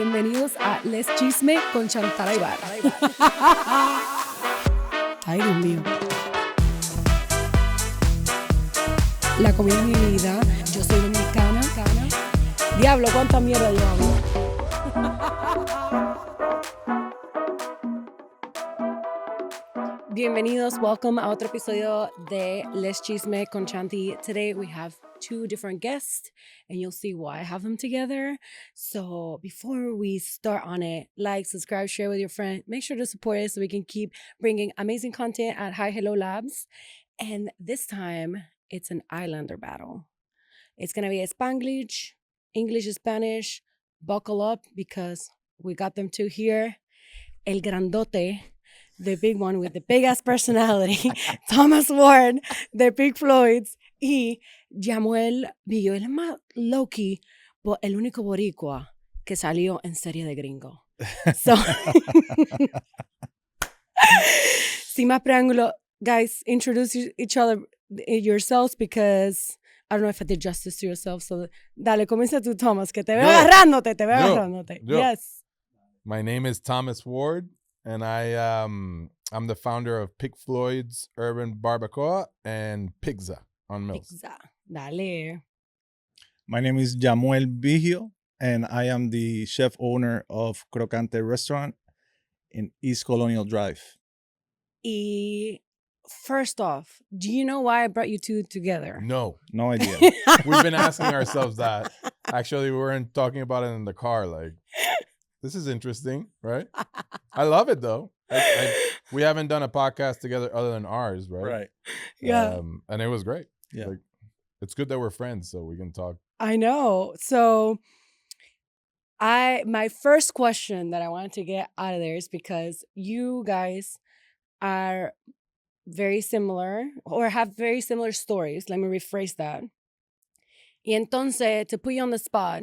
Bienvenidos a Les Chisme con Chantala Ibarra. Ay, Dios mío. La comida es mi vida. Yo soy dominicana. Diablo, cuánta mierda yo hablo. Bienvenidos, welcome a otro episodio de Les Chisme con Chanti. Today we have two different guests and you'll see why I have them together. So before we start on it, like, subscribe, share with your friend. Make sure to support us so we can keep bringing amazing content at Hi Hello Labs. And this time it's an Islander battle. It's going to be a Spanglish, English, Spanish. Buckle up because we got them two here. El grandote, the big one with the big ass personality, Thomas Ward, the big Floyds, y Yamuel Bigio, el más low-key, pero el único boricua que salió en serie de gringo. So, sin más preámbulo, guys, introduce each other, yourselves, because I don't know if I did justice to yourself. So, dale, comienza tú, Thomas, que te veo agarrándote. Yo. Yes. My name is Thomas Ward, and I'm the founder of Pig Floyd's Urban Barbakoa and Pigza on Mills. Pizza. Dale. My name is Yamuel Bigio, and I am the chef owner of Crocante Restaurant in East Colonial Drive. Y first off, do you know why I brought you two together? No, No idea. we've been asking ourselves that. Actually, we weren't talking about it in the car. Like, this is interesting, right? I love it though. We haven't done a podcast together other than ours, right? Right. Yeah. And it was great. Yeah. Like, it's good that we're friends, so we can talk. I know. So my first question that I wanted to get out of there is because you guys are very similar or have very similar stories. Let me rephrase that. Y entonces, to put you on the spot,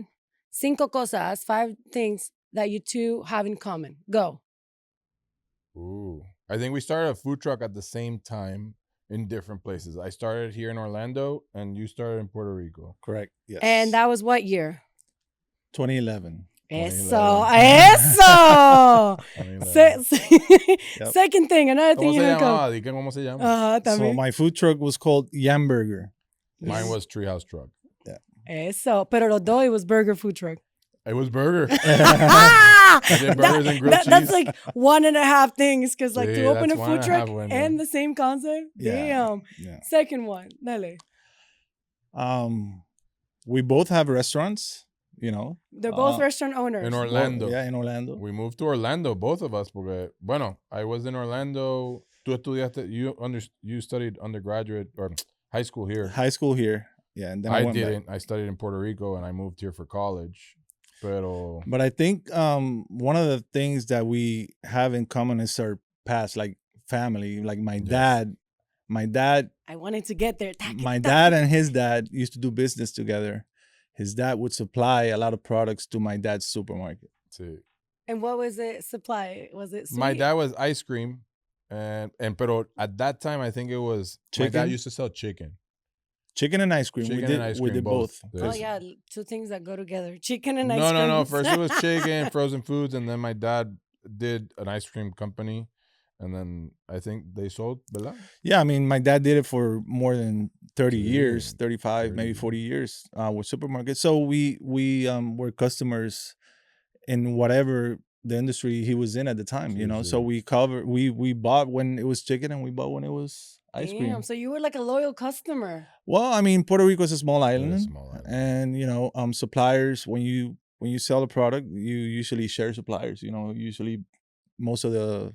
5 things that you two have in common. Go. Ooh. I think we started a food truck at the same time in different places. I started here in Orlando and you started in Puerto Rico. Correct. Yes. And that was what year? 2011. Eso. 2011. Yep. Second thing, another thing ¿Cómo you se know. llamaba? Di que ¿Cómo se llama? So También. my food truck was called Yamburger. Mine was Treehouse Truck. Eso. Pero los dos, it was burger food truck. It was burger. Ah! I did burgers and grilled That's cheese. like 1.5 things, because like Sí, to open a that's food truck 1.5 window. and the same concept. Yeah. Damn. Yeah. Second one. Dale. We both have restaurants, you know. They're both restaurant owners. In Orlando. Yeah, in Orlando. We moved to Orlando, both of us. Porque, bueno, I was in Orlando. Tú estudiaste, you studied undergraduate or high school here. High school here. Yeah, and then I went back. didn't. I studied in Puerto Rico and I moved here for college. Pero But I think one of the things that we have in common is our past, like family. Like my dad, I wanted to get there. my dad and his dad used to do business together. His dad would supply a lot of products to my dad's supermarket. sí. And what was it? Supply? Was it sweet? My dad was ice cream. Pero at that time, I think it was, my dad Chicken? used to sell chicken. Chicken and ice cream. Chicken and ice We cream, did both. Oh, yeah. Two things that go together. Chicken and ice No, cream. no. First it was chicken, frozen foods, and then my dad did an ice cream company. And then I think they sold, ¿verdad? Yeah, I mean, my dad did it for more than 30 years, 35, 30. maybe 40 years with supermarkets. So we were customers in whatever the industry he was in at the time, you know. So we bought when it was chicken and we bought when it was ice cream. Damn, so you were like a loyal customer. Well, I mean, Puerto Rico is a small Very island, small island. and you know, suppliers, when you sell a product, you usually share suppliers. You know, usually most of the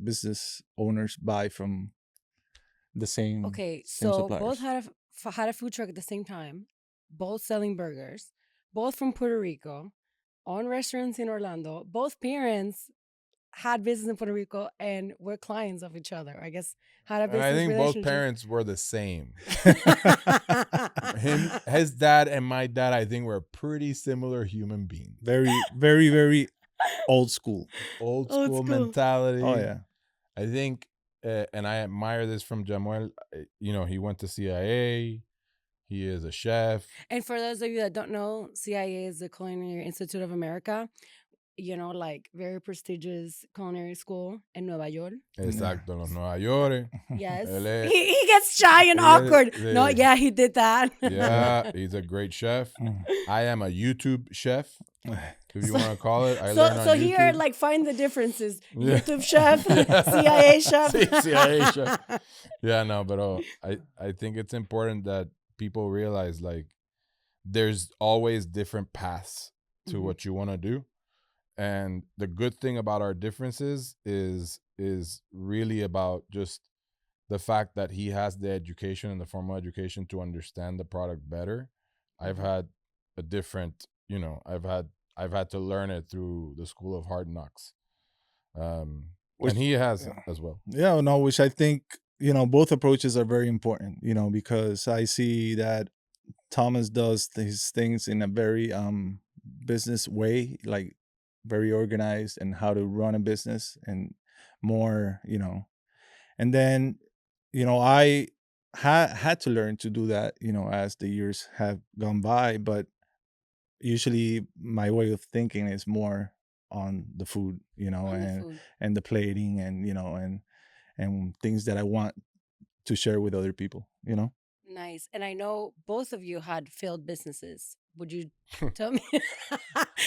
business owners buy from the same. Okay, same so suppliers. both had a food truck at the same time, both selling burgers, both from Puerto Rico, own restaurants in Orlando. Both parents had business in Puerto Rico and were clients of each other. I guess had a And business I think both relationship. parents were the same. His dad and my dad, I think, were pretty similar human beings. Very, very, very old school. Old Old school school. mentality. Oh yeah. I think, and I admire this from Jamuel. You know, he went to CIA. He is a chef. And for those of you that don't know, CIA is the Culinary Institute of America. Like very prestigious culinary school in Nueva York. Exacto, en los Nueva York. Yes. Él es- He gets shy and él es awkward. de- No, yeah, he did that. Yeah, he's a great chef. I am a YouTube chef, if you want to call it. I So, learned on so YouTube. here, like, find the differences. Yeah. YouTube chef, CIA chef. CIA chef. Yeah, no, but I think it's important that people realize, like, there's always different paths to Mhm. what you want to do. And the good thing about our differences is really about just the fact that he has the education and the formal education to understand the product better. I've Mhm. had a different, I've had to learn it through the school of hard knocks. Which- And he has yeah. as well. Yeah, no, which I think, both approaches are very important, because I see that Thomas does his things in a very business way, like very organized and how to run a business and more, and then, I had to learn to do that, as the years have gone by, but usually my way of thinking is more on the food, On the and food. and the plating and and things that I want to share with other people, Nice. And I know both of you had failed businesses. Would you tell me?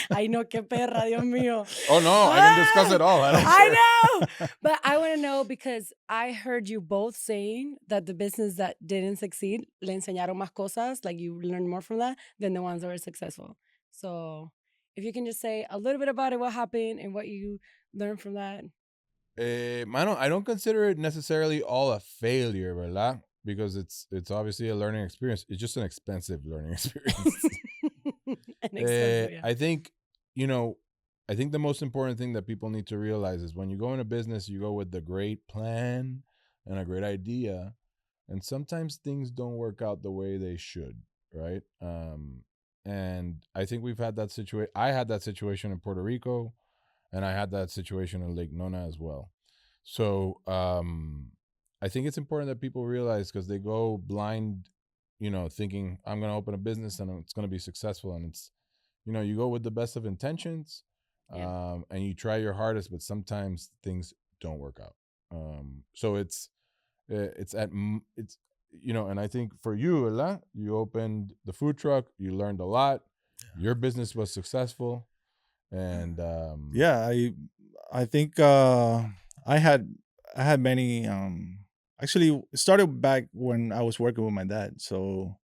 Ay, no, qué perra, Dios mío. Oh no, I can discuss it all. I don't I care. know. But I want to know because I heard you both saying that the business that didn't succeed, le enseñaron más cosas, like you learned more from that than the ones that were successful. So if you can just say a little bit about it, what happened and what you learned from that. Mano, I don't consider it necessarily all a failure, ¿verdad? Because it's obviously a learning experience. It's just an expensive learning experience. An expensive, yeah. I think, I think the most important thing that people need to realize is when you go into business, you go with the great plan and a great idea. And sometimes things don't work out the way they should, right? And I think we've had that situation. I had that situation in Puerto Rico, and I had that situation in Lake Nona as well. So I think it's important that people realize, because they go blind, thinking I'm going to open a business and it's going to be successful. And it's, you go with the best of intentions, Yeah. and you try your hardest, but sometimes things don't work out. So it's, and I think for you, Ella, you opened the food truck, you learned a lot, your business was successful. And Yeah, I think I had many actually it started back when I was working with my dad. So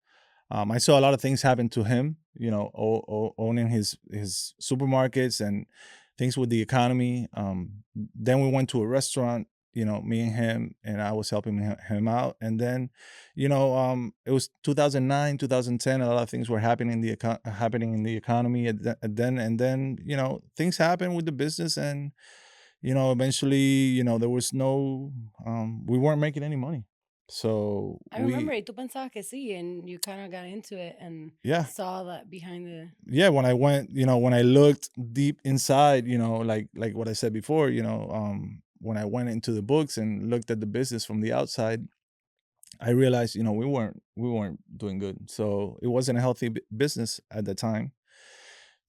I saw a lot of things happen to him, owning his supermarkets and things with the economy. Then we went to a restaurant, me and him, and I was helping him out. And then, it was 2009, 2010. A lot of things were happening in the happening in the economy. And then, things happened with the business, and eventually, there was no, we weren't making any money. So I remember it. Tú pensabas que sí, and you kind of got into it and yeah. saw that behind the. Yeah, when I went, when I looked deep inside, like what I said before, when I went into the books and looked at the business from the outside, I realized, we weren't doing good. So it wasn't a healthy business at the time.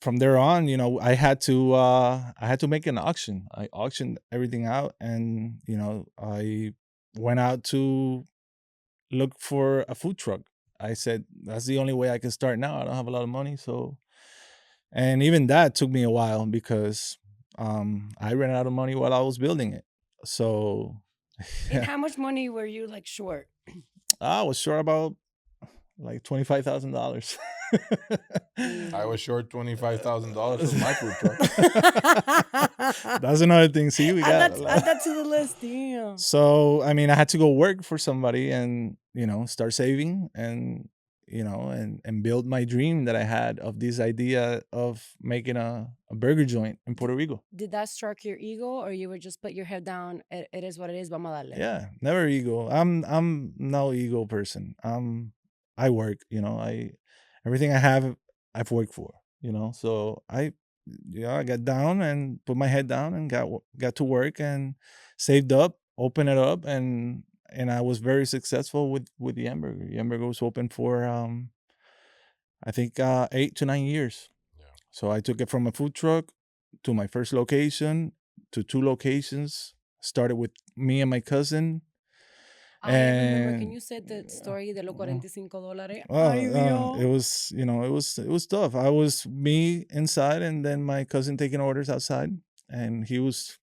From there on, I had to make an auction. I auctioned everything out, and I went out to look for a food truck. I said that's the only way I can start now. I don't have a lot of money, so, and even that took me a while because I ran out of money while I was building it. So And how much money were you like short? I was short about like $25,000. I was short $25,000 for my food truck. That's another thing. See, we got add that to the list. Damn. So I mean, I had to go work for somebody and start saving and and build my dream that I had of this idea of making a burger joint in Puerto Rico. Did that strike your ego, or you would just put your head down? It is what it is. Vamos a darle. Yeah, never ego. I'm no ego person. I work. Everything I have, I've worked for. So I got down and put my head down and got to work and saved up, opened it up, and and I was very successful with the hamburger. The hamburger was open for I think 8 to 9 years. Yeah. So I took it from a food truck to my first location to 2 locations. Started with me and my cousin. I remember. Can And you say the story de los $45? Ay, it Dios. was, it was tough. I was me inside, and then my cousin taking orders outside, and he was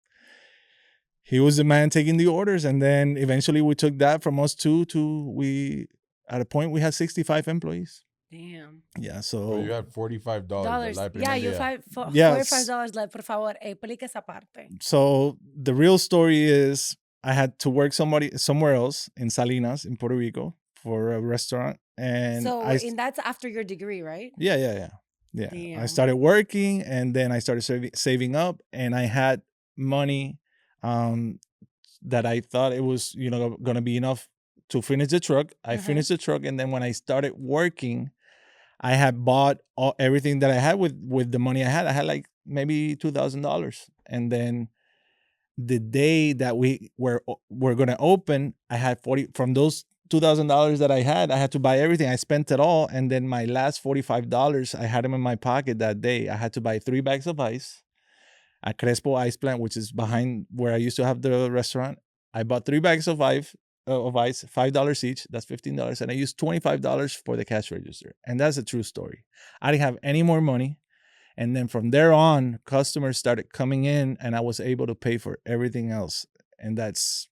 the man taking the orders, and then eventually we took that from us two to we at a point we had 65 employees. Damn. Yeah, So you so had $45. Dollars. El Yeah, primer you día. yes. $45 left, por favor. Explique esa parte. So the real story is I had to work somewhere else in Salinas in Puerto Rico for a restaurant, and So, and that's after your degree, right? yeah. I Damn. started working, and then I started saving up, and I had money that I thought it was going to be enough to finish the truck. I finished the truck, and then when I started working, I had bought everything that I had with the money I had. I had like maybe $2,000, and then the day that we were going to open, I had 40 from those $2,000 that I had to buy everything. I spent it all, and then my last $45, I had them in my pocket that day. I had to buy 3 bags of ice at Crespo Ice Plant, which is behind where I used to have the restaurant. I bought 3 bags of ice, $5 each. That's $15, and I used $25 for the cash register. And that's a true story. I didn't have any more money. And then from there on, customers started coming in, and I was able to pay for everything else. And that's,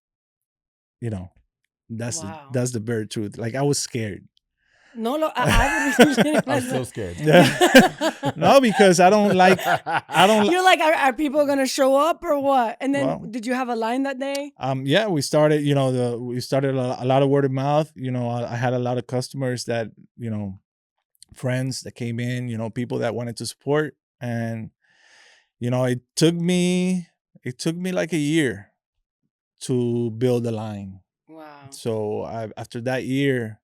Wow. that's the bare truth. Like, I was scared. No, I would I'm still scared. No, because I don't. You're like, are people gonna show up or what? And then, Well, did you have a line that day? Yeah, we started. We started a lot of word of mouth. I had a lot of customers that friends that came in. People that wanted to support, and it took me like a year to build a line. Wow. So after that year,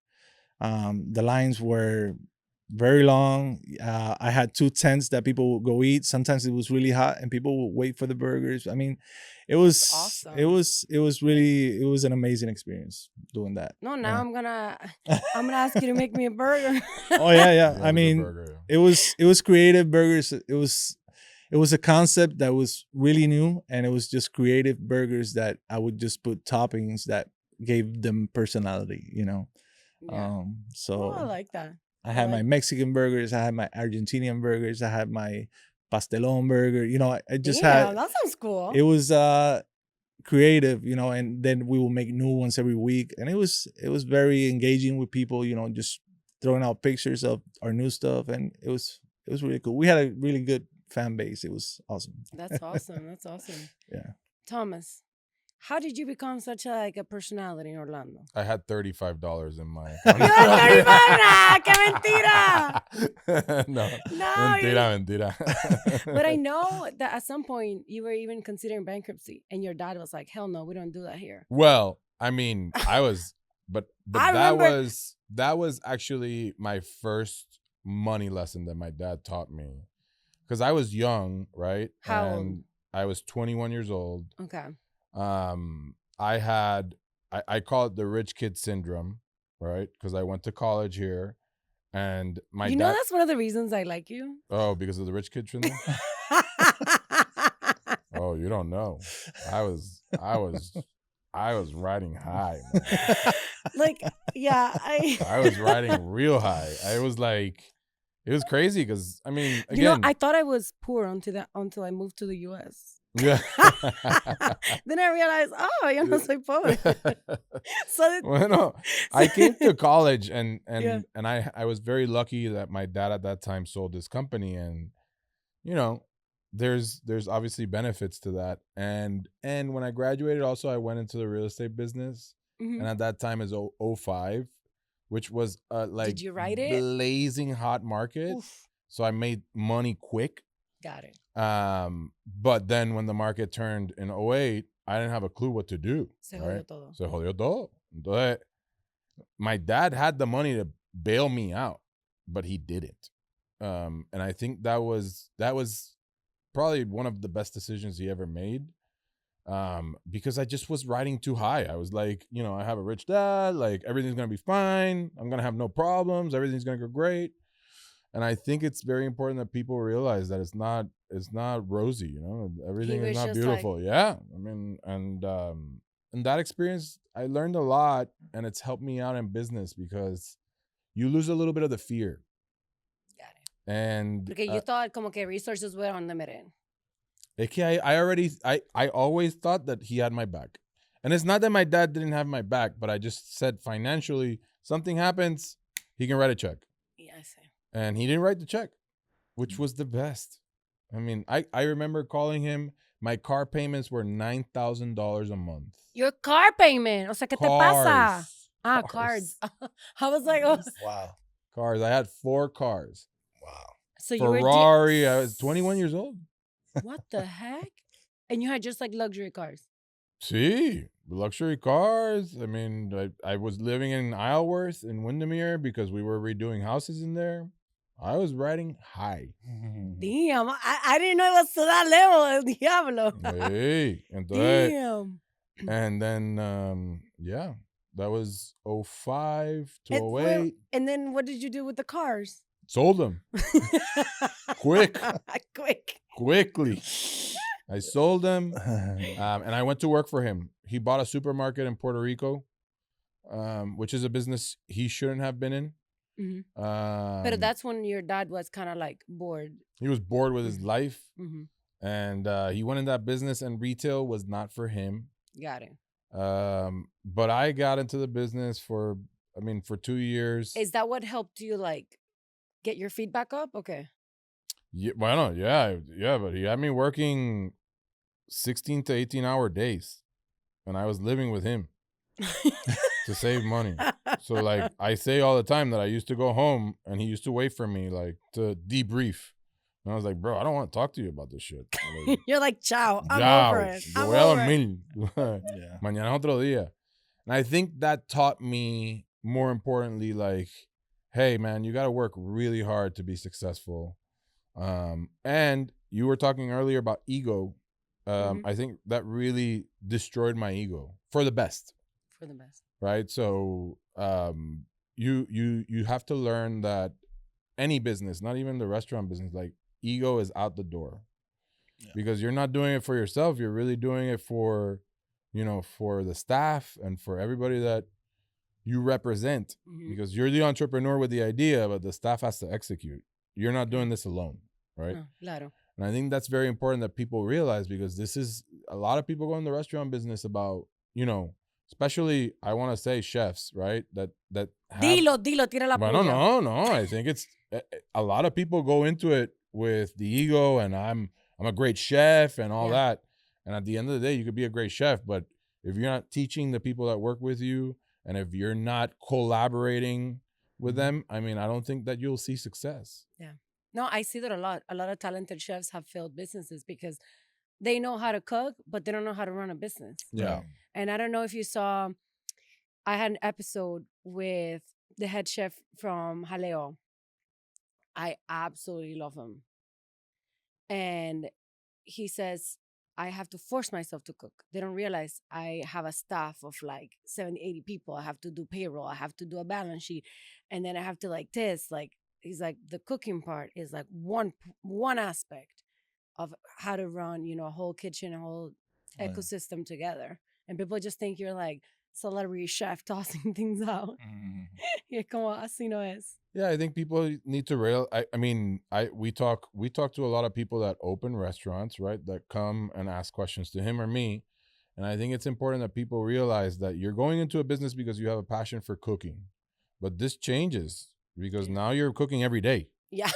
the lines were very long. I had 2 tents that people would go eat. Sometimes it was really hot, and people would wait for the burgers. I mean, it was awesome. It was an amazing experience doing that. No, now I'm gonna ask you to make me a burger. Oh yeah. Yeah, I mean, burger, it was creative burgers. It was a concept that was really new, and it was just creative burgers that I would just put toppings that gave them personality. Yeah. So I like that. I had my Mexican burgers, I had my Argentinian burgers, I had my pastelón burger. I just Damn, that sounds cool. It was creative, and then we will make new ones every week, and it was very engaging with people. Just throwing out pictures of our new stuff, and it was really cool. We had a really good fan base. It was awesome. That's awesome. That's awesome. Yeah. Thomas, how did you become such a personality in Orlando? I had $35 in my. You had 35? Nah, que mentira. No, No, mentira. But I know that at some point you were even considering bankruptcy, and your dad was like, "Hell no, we don't do that here." Well, I mean, I was, but I that remember- was actually my first money lesson that my dad taught me, because I was young, right? How and old? I was 21 years old. Okay. I call it the rich kid syndrome, right? Because I went to college here, and my You dad. know that's one of the reasons I like you. Oh, because of the rich kid syndrome. Oh, you don't know. I was riding high, man. Like, yeah, I was riding real high. I was like, it was crazy because I mean, again, I thought I was poor until I moved to the U.S. yeah. Then I realized, yo no soy pobre. So Bueno, I came to college and Yeah. and I was very lucky that my dad at that time sold his company, and there's obviously benefits to that, and when I graduated also I went into the real estate business, Mhm. and at that time is 05, which was like Did you write it? blazing hot market. Oof, So I made money quick. got it. But then when the market turned in 08, I didn't have a clue what to do. Se jodió Right? todo. Se jodió todo. Entonces, my dad had the money to bail me out, but he didn't. And I think that was probably one of the best decisions he ever made. because I just was riding too high. I was like, I have a rich dad, like everything's gonna be fine. I'm gonna have no problems. Everything's gonna go great. And I think it's very important that people realize that it's not rosy. Everything He is was not just like, beautiful. Yeah, I mean, and in that experience, I learned a lot, and it's helped me out in business because you lose a little bit of the fear. got it. And Porque you thought como que resources were unlimited. I always thought that he had my back. And it's not that my dad didn't have my back, but I just said financially, something happens, he can write a check. Yeah, I see. And he didn't write the check, which was the best. I mean, I remember calling him. My car payments were $9,000 a month. Your car payment. O sea, ¿qué te pasa? Cars. Cards. I was like, oh. Wow. Cars. I had 4 cars. Wow. So you were Ferrari. I was 21 years old. What the heck? And you had just like luxury cars. See, luxury cars. I mean, I was living in Isleworth in Windermere because we were redoing houses in there. I was riding high. Damn, I didn't know it was to that level, el diablo. Hey, entonces, Damn. and then yeah, that was 05 to And, 08. and then what did you do with the cars? Sold them quickly. I sold them, and I went to work for him. He bought a supermarket in Puerto Rico, which is a business he shouldn't have been in. Mm-hmm. But that's when your dad was kind of like bored. He was bored with his life, Mm-hmm. and he went in that business, and retail was not for him. Got it. But I got into the business for 2 years. Is that what helped you like get your feet back up? Okay. Yeah, well, yeah, but he had me working 16 to 18-hour days, and I was living with him to save money. So like I say all the time that I used to go home and he used to wait for me like to debrief. And I was like, bro, I don't want to talk to you about this shit. Like, you're like, ciao, I'm over it. yo I'm voy a over it. dormir. Yeah. Mañana otro día. And I think that taught me, more importantly, like, hey man, you got to work really hard to be successful. And you were talking earlier about ego. I think that really destroyed my ego for the best. For the best. Right. So you have to learn that any business, not even the restaurant business, like ego is out the door. Yeah. Because you're not doing it for yourself. You're really doing it for, for the staff and for everybody that you represent. Because you're the entrepreneur with the idea, but the staff has to execute. You're not doing this alone. Right. Claro. And I think that's very important that people realize, because this is a lot of people go in the restaurant business about, especially I want to say chefs, right? That have, Dilo, tira la well, puya. no. I think it's a lot of people go into it with the ego and I'm a great chef and all that. And at the end of the day, you could be a great chef, but if you're not teaching the people that work with you and if you're not collaborating with them, I don't think that you'll see success. Yeah. No, I see that a lot. A lot of talented chefs have failed businesses because they know how to cook, but they don't know how to run a business. Yeah. And I don't know if you saw, I had an episode with the head chef from Jaleo. I absolutely love him. And he says, I have to force myself to cook. They don't realize I have a staff of like 70, 80 people. I have to do payroll. I have to do a balance sheet. And then I have to like test, like, he's like, the cooking part is like one aspect of how to run, a whole kitchen, a whole ecosystem together. And people just think you're like celebrity chef tossing things out. Y como así no es. Yeah, I think people need to we talk to a lot of people that open restaurants, right? That come and ask questions to him or me. And I think it's important that people realize that you're going into a business because you have a passion for cooking. But this changes because now you're cooking every day. Yeah.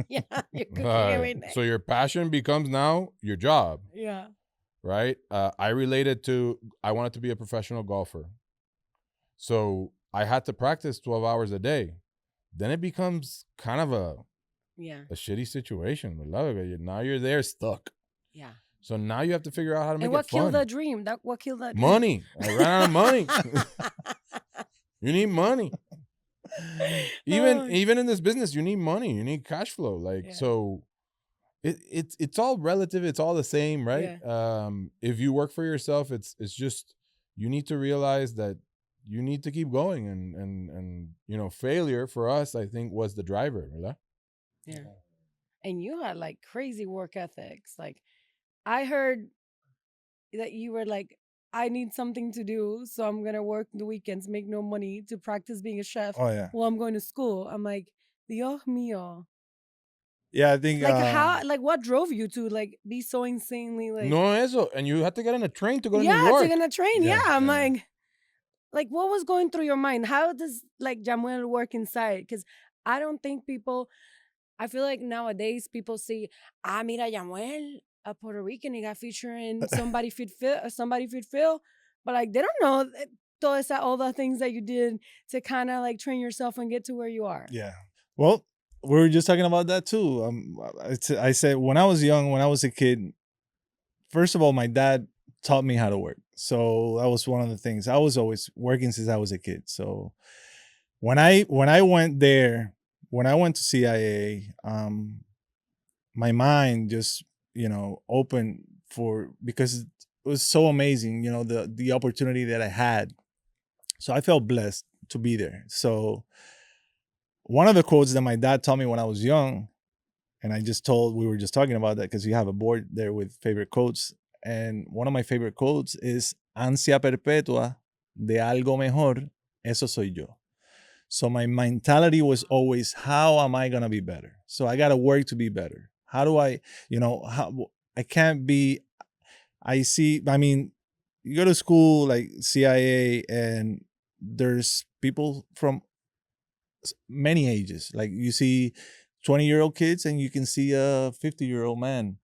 Yeah, you're cooking every day. So your passion becomes now your job. Yeah. Right? I related to, I wanted to be a professional golfer. So I had to practice 12 hours a day. Then it becomes kind of a shitty situation. Now you're there stuck. Yeah. So now you have to figure out how to make it fun. And what killed the dream? What killed that dream? Money. I ran out of money. You need money. Even in this business, you need money. You need cash flow. So it's all relative. It's all the same, right? Yeah. If you work for yourself, it's just you need to realize that you need to keep going, and failure for us, I think, was the driver, ¿verdad? Yeah. And you had like crazy work ethics. Like I heard that you were like, I need something to do, so I'm gonna work the weekends, make no money to practice being a chef Oh yeah, while I'm going to school. I'm like, Dios mío. yeah. I think Like how like what drove you to like be so insanely like No, eso, and you had to get on a train to go to New yeah, to York. gonna train. Yeah. yeah, I'm yeah, like what was going through your mind? How does like Jamuel work inside? Because I don't think people I feel like nowadays people see, mira, Yamuel, a Puerto Rican, he got featured in somebody Fit Phil. But like they don't know all the things that you did to kind of like train yourself and get to where you are. yeah. Well, we were just talking about that too. I said when I was young, when I was a kid, first of all, my dad taught me how to work. So that was one of the things. I was always working since I was a kid. So when I went there, when I went to CIA, my mind just opened for because it was so amazing. The opportunity that I had. So I felt blessed to be there. So one of the quotes that my dad taught me when I was young, and we were just talking about that because you have a board there with favorite quotes. And one of my favorite quotes is ansia perpetua de algo mejor, eso soy yo. So my mentality was always, how am I going to be better? So I got to work to be better. How do I can't be, I mean, you go to school like CIA and there's people from many ages. Like you see 20-year-old kids and you can see a 50-year-old man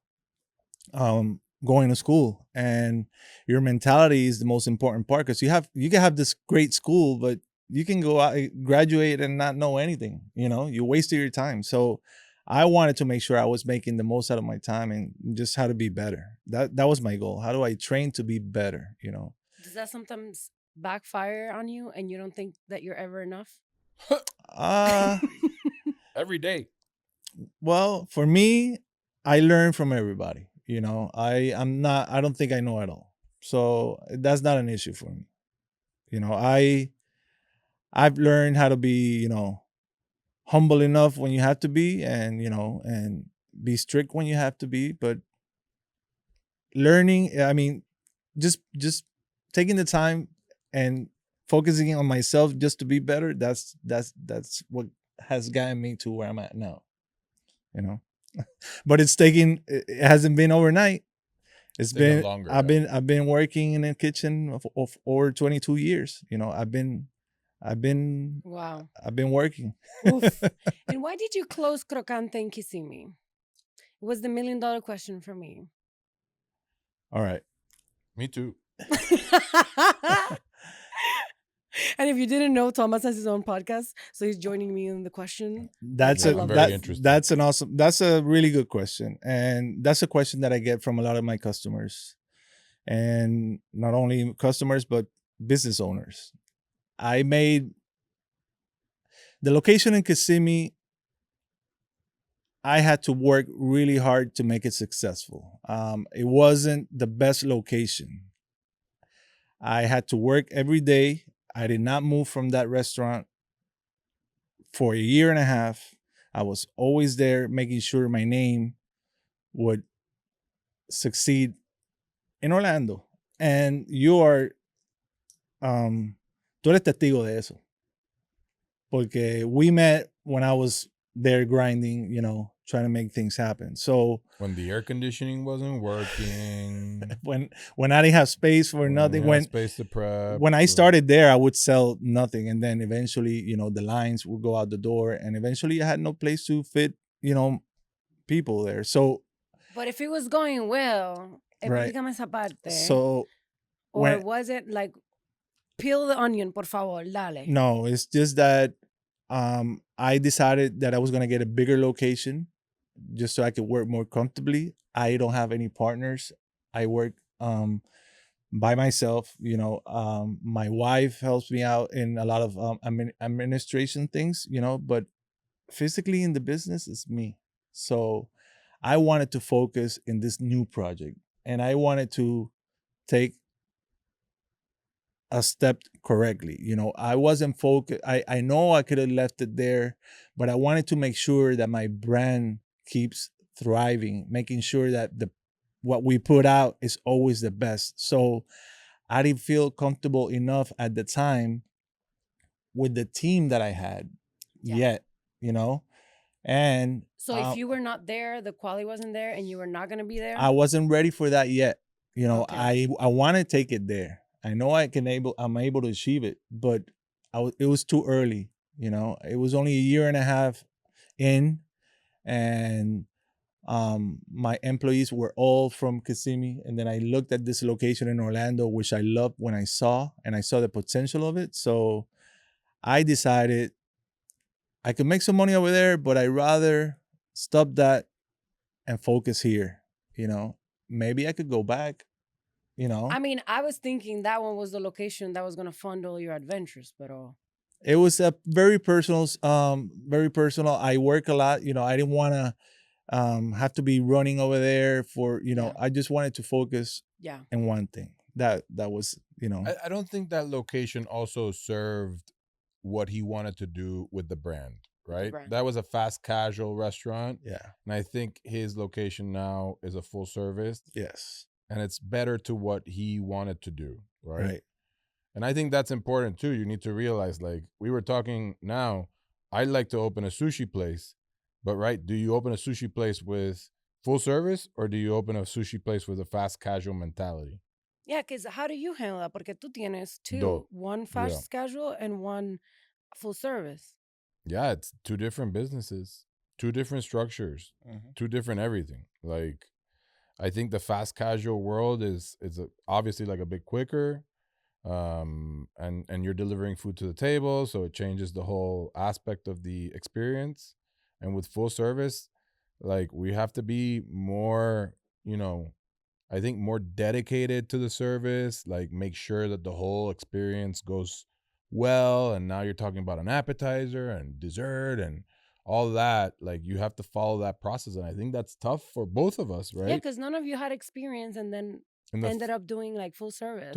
going to school, and your mentality is the most important part because you can have this great school, but you can go out, graduate and not know anything. You wasted your time. So I wanted to make sure I was making the most out of my time and just how to be better. That was my goal. How do I train to be better? Does that sometimes backfire on you and you don't think that you're ever enough? uh Every day. well, for me, I learn from everybody. I don't think I know it all. So that's not an issue for me. I've learned how to be, humble enough when you have to be, and be strict when you have to be. But learning, I mean, just taking the time and focusing on myself just to be better. That's what has gotten me to where I'm at now. You know, but it hasn't been overnight. It's Taking been longer. I've been working in a kitchen of over 22 years. Wow. I've been working. Oof. And why did you close Crocante and Kissimmee? It was the $1,000,000 question for me. All right. Me too. And if you didn't know, Thomas has his own podcast, so he's joining me in the question. That's I a love very that. interested. that's a really good question, and that's a question that I get from a lot of my customers, and not only customers but business owners. I made the location in Kissimmee. I had to work really hard to make it successful. It wasn't the best location. I had to work every day. I did not move from that restaurant for a year and a half. I was always there making sure my name would succeed in Orlando. And tú eres testigo de eso. Porque we met when I was there grinding, trying to make things happen. So When the air conditioning wasn't working. when I didn't have space for nothing, we had space to prep. when I started there, I would sell nothing, and then eventually, the lines would go out the door, and eventually, I had no place to fit, people there. So, But if it was going well, right. explícame esa parte. So Or was it like, peel the onion, por favor, dale? no, it's just that I decided that I was gonna get a bigger location, just so I could work more comfortably. I don't have any partners. I work by myself. My wife helps me out in a lot of administration things. But physically in the business, it's me. So I wanted to focus in this new project, and I wanted to take a step correctly. I wasn't focused. I know I could have left it there, but I wanted to make sure that my brand keeps thriving, making sure that the what we put out is always the best. So I didn't feel comfortable enough at the time with the team that I had yet, you know? And So if you were not there, the quality wasn't there, and you were not going to be there? I wasn't ready for that yet. Okay. I want to take it there. I know I'm able to achieve it, but it was too early. It was only a year and a half in, and my employees were all from Kissimmee. And then I looked at this location in Orlando, which I loved when I saw the potential of it. So I decided I could make some money over there, but I'd rather stop that and focus here. Maybe I could go back. I mean, I was thinking that one was the location that was going to fund all your adventures, but it was a very personal, very personal. I work a lot. I didn't want to have to be running over there for. I just wanted to focus. Yeah. In one thing. That was. I don't think that location also served what he wanted to do with the brand. Right? That was a fast casual restaurant. Yeah. And I think his location now is a full service. Yes. And it's better to what he wanted to do. Right. And I think that's important too. You need to realize, like we were talking now, I'd like to open a sushi place, but do you open a sushi place with full service, or do you open a sushi place with a fast casual mentality? Yeah, because how do you handle that? Porque tú tienes two, one fast casual and one full service. Yeah, it's two different businesses, two different structures, two different everything. Like, I think the fast casual world is obviously like a bit quicker, and you're delivering food to the table, so it changes the whole aspect of the experience. And with full service, like we have to be more, I think more dedicated to the service, like make sure that the whole experience goes well. And now you're talking about an appetizer and dessert and all that. Like you have to follow that process. And I think that's tough for both of us, right? Yeah, because none of you had experience and then ended up doing like full service.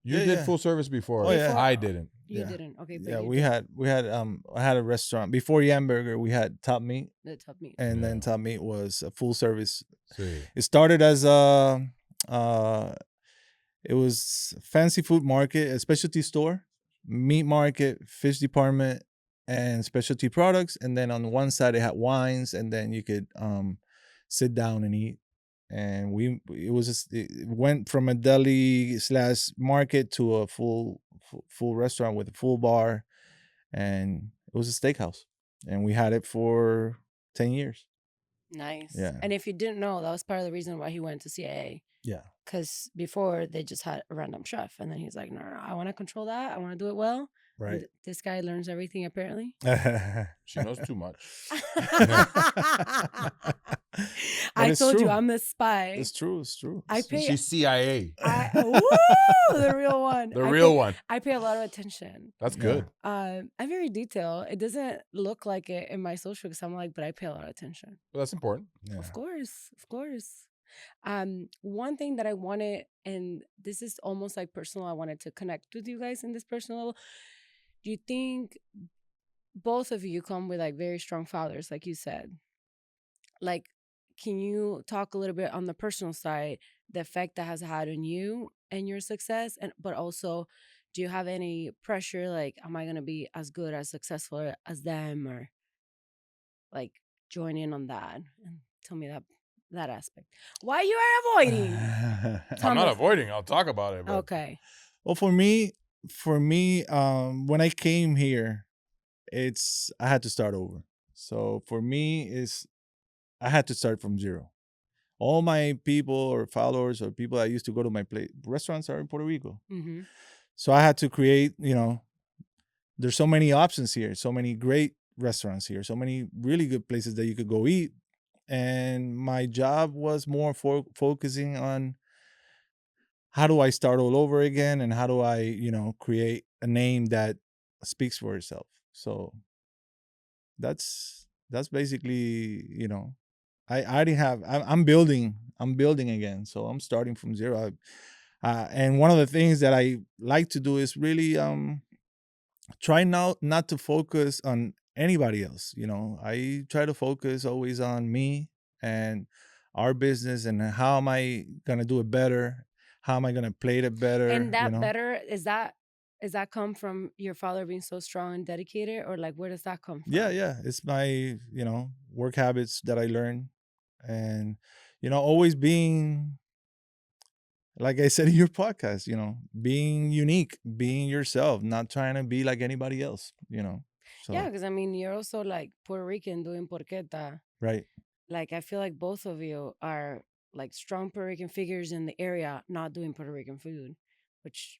You did full service before. Oh, yeah. I didn't. You didn't. Okay. But I had a restaurant before Yamburger. We had Top Meat. The Top Meat. And then Top Meat was a full service. Sí. It started as it was fancy food market, a specialty store, meat market, fish department, and specialty products. And then on one side it had wines, and then you could sit down and eat. And it went from a deli / market to a full restaurant with a full bar, and it was a steakhouse, and we had it for 10 years. Nice. Yeah. And if you didn't know, that was part of the reason why he went to CIA. Yeah. Because before they just had a random chef, and then he's like, no, I want to control that. I want to do it well. Right. And this guy learns everything apparently. She knows too much. I told you I'm the spy. It's true. She's CIA. The real one. The real one. I pay a lot of attention. That's good. I'm very detailed. It doesn't look like it in my social because I'm like, but I pay a lot of attention. Well, that's important. Yeah. Of course. One thing that I wanted, and this is almost like personal, I wanted to connect with you guys in this personal level. Do you think both of you come with like very strong fathers, like you said? Like, can you talk a little bit on the personal side, the effect that has had on you and your success? But also, do you have any pressure? Like, am I going to be as good, as successful as them? Or like join in on that and tell me that aspect. Why you are avoiding? I'm not avoiding. I'll talk about it. But. Okay. Well, for me, when I came here, I had to start over. So for me, I had to start from zero. All my people or followers or people that used to go to my restaurants are in Puerto Rico. Mm-hmm. So I had to create, there's so many options here, so many great restaurants here, so many really good places that you could go eat. And my job was more focusing on how do I start all over again, and how do I, create a name that speaks for itself. So that's basically, I already have. I'm building. I'm building again. So I'm starting from zero. And one of the things that I like to do is really try now not to focus on anybody else. I try to focus always on me and our business and how am I gonna do it better? How am I gonna play it better? And that better is that come from your father being so strong and dedicated, or like where does that come from? Yeah. It's my work habits that I learned, and always being, like I said in your podcast, being unique, being yourself, not trying to be like anybody else. So Yeah, because I mean, you're also like Puerto Rican doing porchetta. right. Like, I feel like both of you are like strong Puerto Rican figures in the area, not doing Puerto Rican food, which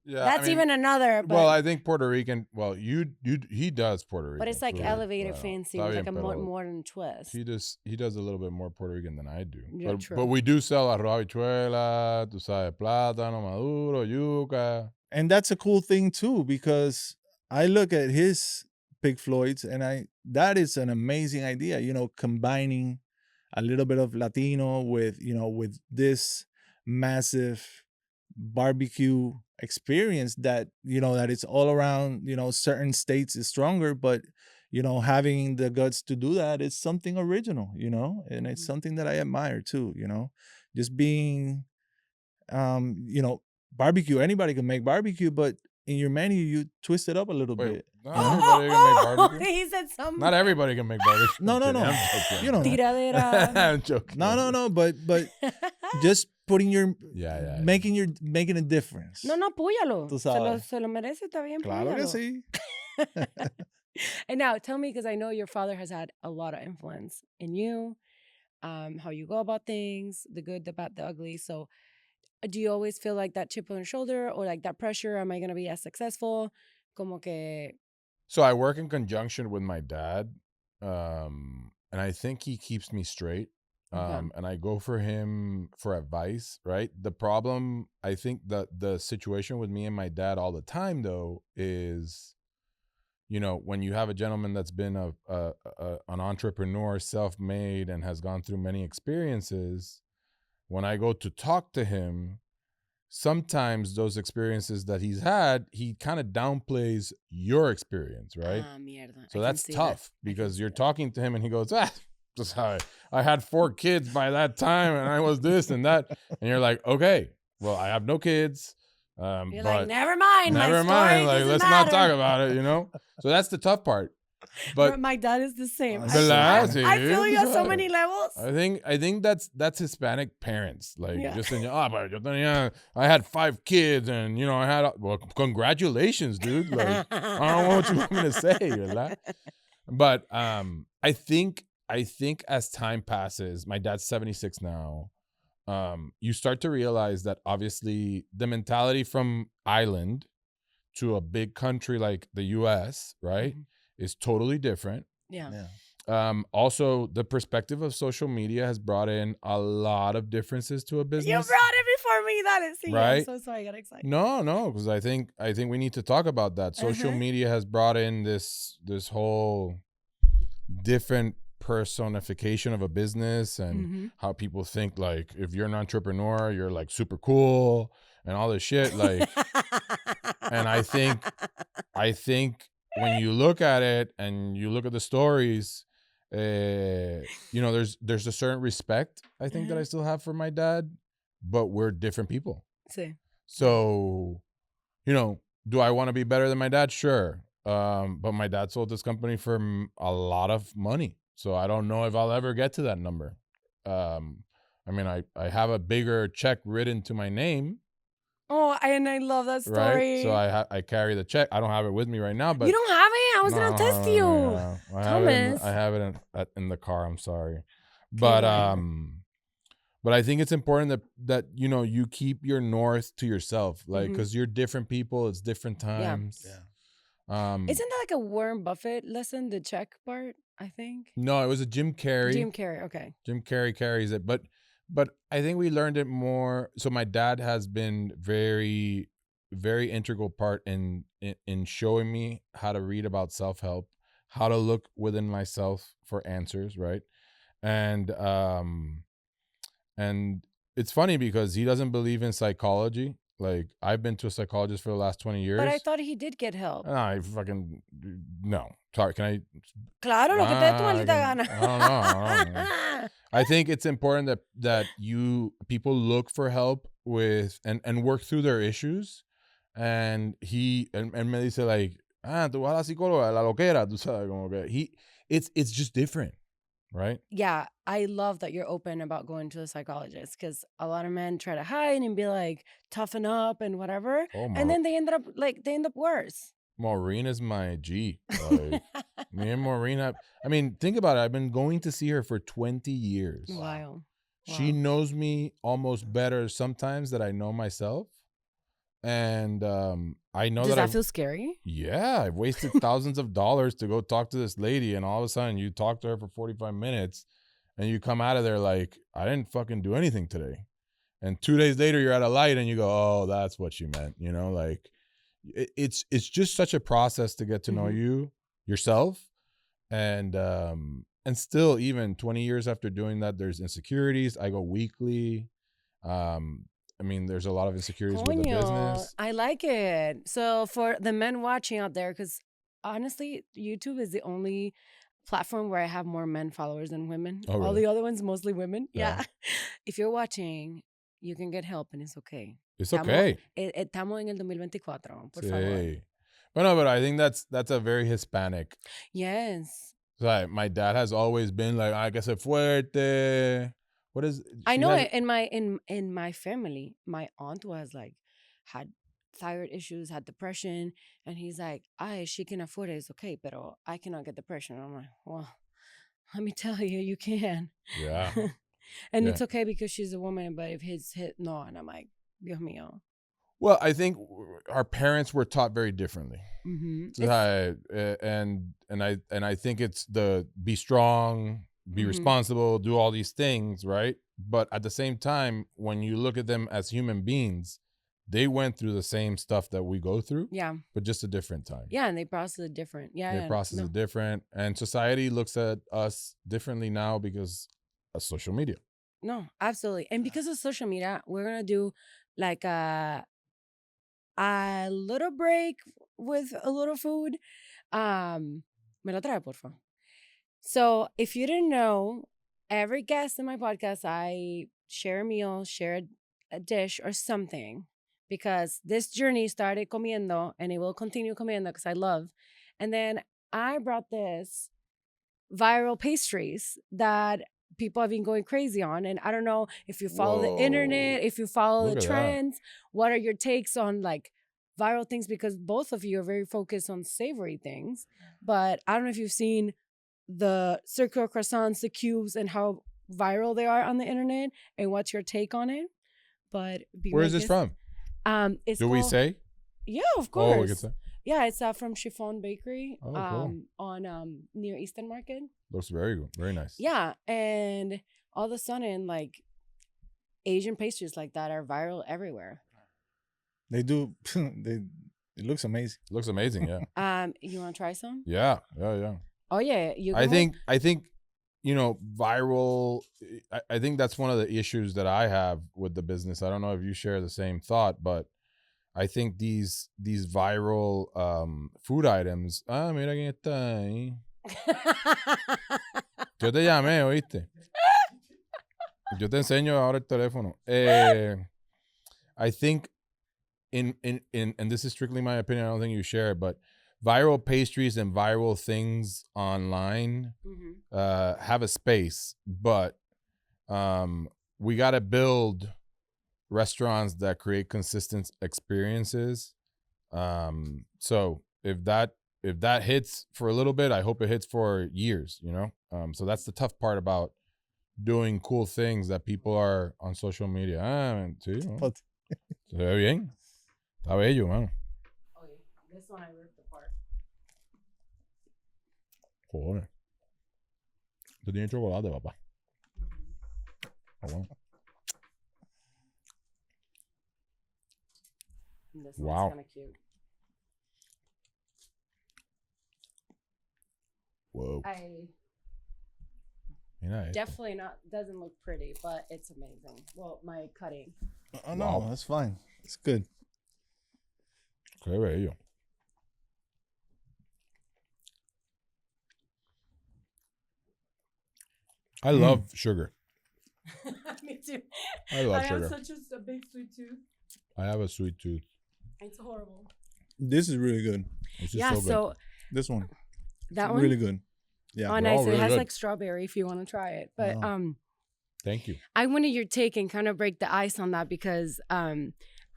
Yeah, that's even another. But well, I think Puerto Rican. Well, he does Puerto Rican, but it's like food, elevated, pero fancy, está with like bien, a more pero modern twist. he does a little bit more Puerto Rican than I do. Yeah, but true. we do sell arroz habichuela, tú sabes, plátano maduro, yuca. And that's a cool thing too, because I look at his Pig Floyds and that is an amazing idea, combining a little bit of Latino with this massive barbecue experience that that it's all around. Certain states is stronger, but having the guts to do that is something original, and it's something that I admire too. Just being barbecue, anybody can make barbecue, but in your menu you twist it up a little Wait, bit. not everybody can make barbecue. He said something. Not everybody can make barbecue. No, I'm no. joking. You know that. Tiradera. I'm joking. No, but just putting your Yeah. making a difference. No, apóyalo. Tú sabes. Se lo merece, está bien, Claro que apóyalo. sí. And now tell me, because I know your father has had a lot of influence in you, how you go about things, the good, the bad, the ugly. So do you always feel like that chip on your shoulder or like that pressure? Am I going to be as successful? Como que... So I work in conjunction with my dad, and I think he keeps me straight. Okay. And I go for him for advice, right? The problem, I think the situation with me and my dad all the time, though, is, when you have a gentleman that's been an entrepreneur, self-made, and has gone through many experiences, when I go to talk to him, sometimes those experiences that he's had, he kind of downplays your experience, right? Mierda. So that's tough because you're talking to him and he goes, just how I had 4 kids by that time and I was this and that. And you're like, okay, well, I have no kids. You're but like, never mind. never mind. Like, let's not talk about it, So that's the tough part. But my dad is the same. I feel you on so many levels. I think that's Hispanic parents. Like, just saying, but I had 5 kids and I had, well, congratulations, dude. Like, I don't know what you want me to say, ¿verdad? But I think as time passes, my dad's 76 now. You start to realize that obviously the mentality from island to a big country like the US, right, is totally different. Yeah. Also, the perspective of social media has brought in a lot of differences to a business. You brought it before me, right? I'm so sorry, I got excited. No, because I think we need to talk about that. Social media has brought in this whole different personification of a business and how people think, like, if you're an entrepreneur, you're like super cool and all this shit. Like, and I think when you look at it and you look at the stories, there's a certain respect I think that I still have for my dad, but we're different people. Sí. So, do I want to be better than my dad? Sure. But my dad sold this company for a lot of money. So I don't know if I'll ever get to that number. I mean, I have a bigger check written to my name. Oh, and I love that story. Right? So I carry the check. I don't have it with me right now, but you don't have it? I was gonna test you. No. I have it in the car. I'm sorry, but I think it's important that you keep your north to yourself, like, because you're different people. It's different times. Yeah. Isn't that like a Warren Buffett lesson, the check part? I think. No, it was a Jim Carrey. Jim Carrey, okay. Jim Carrey carries it, but I think we learned it more. So my dad has been very, very integral part in showing me how to read about self-help, how to look within myself for answers, right? and it's funny because he doesn't believe in psychology. Like, I've been to a psychologist for the last 20 years. But I thought he did get help. I fucking no. Sorry, can I? Claro, lo que te dé tu maldita gana. I don't know. I think it's important that people look for help with and work through their issues. And me dice like, tú vas a la psicóloga, la loquera, tú sabes, como que it's just different, right? Yeah, I love that you're open about going to a psychologist, because a lot of men try to hide and be like, toughen up and whatever. Oh, And then they end up worse. Maureen is my G. Like, me and Maureen I mean, think about it. I've been going to see her for 20 years. Wow. She knows me almost better sometimes than I know myself. And I know Does that I've, feel scary? yeah, I've wasted thousands of dollars to go talk to this lady, and all of a sudden you talk to her for 45 minutes and you come out of there like, I didn't fucking do anything today. And 2 days later you're at a light and you go, oh, that's what you meant. You know, like it's just such a process to get to know you yourself. And still, even 20 years after doing that, there's insecurities. I go weekly. I mean, there's a lot of insecurities with the business. I like it. So for the men watching out there, because honestly, YouTube is the only platform where I have more men followers than women. Oh, really? All the other ones, mostly women. Yeah. If you're watching, you can get help and it's okay. It's okay. Estamos en el 2024, por Sí. favor. But I think that's a very Hispanic. Yes. So my dad has always been like, hay que ser fuerte. What is? I know it in my family. My aunt was like, had thyroid issues, had depression, and he's like, she can afford it, it's okay, pero I cannot get depression. I'm like, well, let me tell you, you can. Yeah. And it's okay because she's a woman, but if his hit, no. And I'm like, Dios mío. Well, I think our parents were taught very differently. And I think it's the be strong, be responsible, do all these things, right? But at the same time, when you look at them as human beings, they went through the same stuff that we go through. Yeah. But just a different time. Yeah, and they process it different. Yeah. They process it different. And society looks at us differently now because of social media. No, absolutely. And because of social media, we're going to do like a little break with a little food. Me lo trae, por favor. So if you didn't know, every guest in my podcast, I share a meal, share a dish or something, because this journey started comiendo and it will continue comiendo because I love. And then I brought this viral pastries that people have been going crazy on. And I don't know if you follow the internet, if you follow the trends, what are your takes on like viral things? Because both of you are very focused on savory things. But I don't know if you've seen the circular croissants, the cubes, and how viral they are on the internet, and what's your take on it? But where is this from? Do we say? Yeah, of course. Oh, we can say. Yeah, it's from Chiffon Bakery. Oh, cool. On near Eastern Market. Looks very good, very nice. Yeah, and all of a sudden, like Asian pastries like that are viral everywhere. They do. It looks amazing. It looks amazing, yeah. You want to try some? Yeah. Oh yeah, I think viral. I think that's one of the issues that I have with the business. I don't know if you share the same thought, but I think these viral food items. Mira quién está ahí. Yo te llamé, ¿oíste? Yo te enseño ahora el teléfono. I think and this is strictly my opinion, I don't think you share it, but viral pastries and viral things online have a space, but we got to build restaurants that create consistent experiences. So if that hits for a little bit, I hope it hits for years, you know? So that's the tough part about doing cool things that people are on social media. Sí, ¿no? Se ve bien. Está bello, man. Okay, this one I ripped apart. Joder. Esto tiene chocolate, papá. Oh, wow. This Wow. one's kind of cute. Whoa. Mira esto. Definitely not. Doesn't look pretty, but it's amazing. Well, my cutting. Oh no, Wow. that's fine. It's good. Qué bello. I love sugar. Me too. I love have sugar. such a big sweet tooth. I have a sweet tooth. It's horrible. This is really good. This is Yeah. so good. So This one. that It's one. really good. Yeah. Oh, They're nice. all It really has good. like strawberry if you want to try it. But Wow. Thank you. I wanted your take and kind of break the ice on that because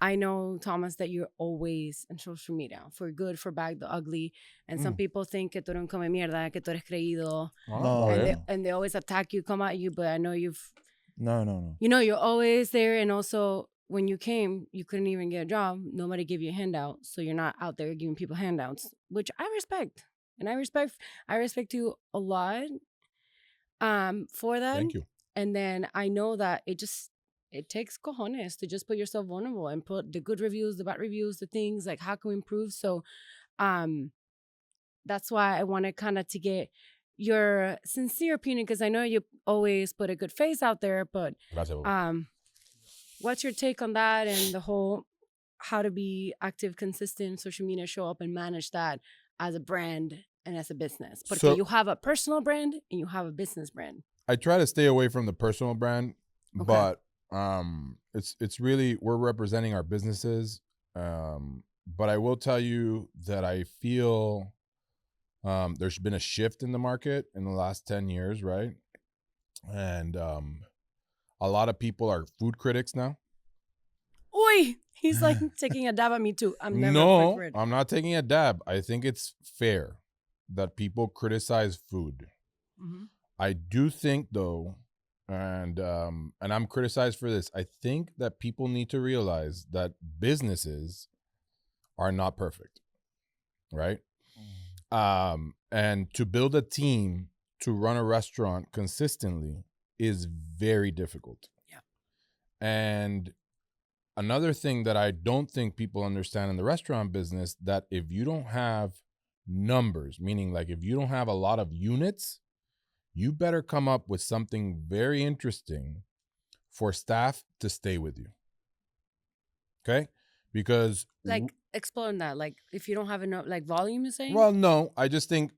I know, Thomas, that you're always on social media for good, for bad, the ugly. And some people think que tú eres un come mierda, que tú eres creído. No, And, yeah. and they always attack you, come at you. But I know No. you're always there. And also, when you came, you couldn't even get a job. Nobody gave you a handout. So you're not out there giving people handouts, which I respect. And I respect you a lot for that. Thank you. And then I know that it takes cojones to just put yourself vulnerable and put the good reviews, the bad reviews, the things like how can we improve. So that's why I wanted kind of to get your sincere opinion, because I know you always put a good face out there, but Gracias, Bobo. what's your take on that and the whole how to be active, consistent, social media, show up and manage that as a brand and as a business? Porque So- you have a personal brand and you have a business brand. I try to stay away from the personal brand, Okay. but it's really, we're representing our businesses. But I will tell you that I feel there's been a shift in the market in the last 10 years, right? And a lot of people are food critics now. Oi! He's like taking a dab at me too. I'm never a No, favorite. I'm not taking a dab. I think it's fair that people criticize food. Mhm. I do think though, and I'm criticized for this, I think that people need to realize that businesses are not perfect, right? And to build a team to run a restaurant consistently is very difficult. Yeah. And another thing that I don't think people understand in the restaurant business, that if you don't have numbers, meaning like if you don't have a lot of units, you better come up with something very interesting for staff to stay with you. Okay? Because Like, explore on that. Like, if you don't have enough, like, volume, you're saying? well, no, I just think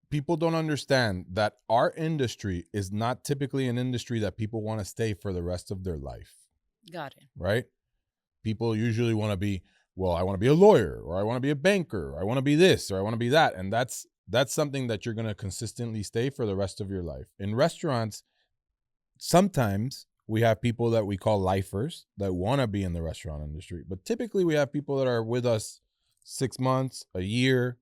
people don't understand that our industry is not typically an industry that people want to stay for the rest of their life, Got it. right? People usually want to be, well, I want to be a lawyer, or I want to be a banker, or I want to be this, or I want to be that. And that's something that you're going to consistently stay for the rest of your life. In restaurants, sometimes we have people that we call lifers that want to be in the restaurant industry, but typically we have people that are with us 6 months, a year.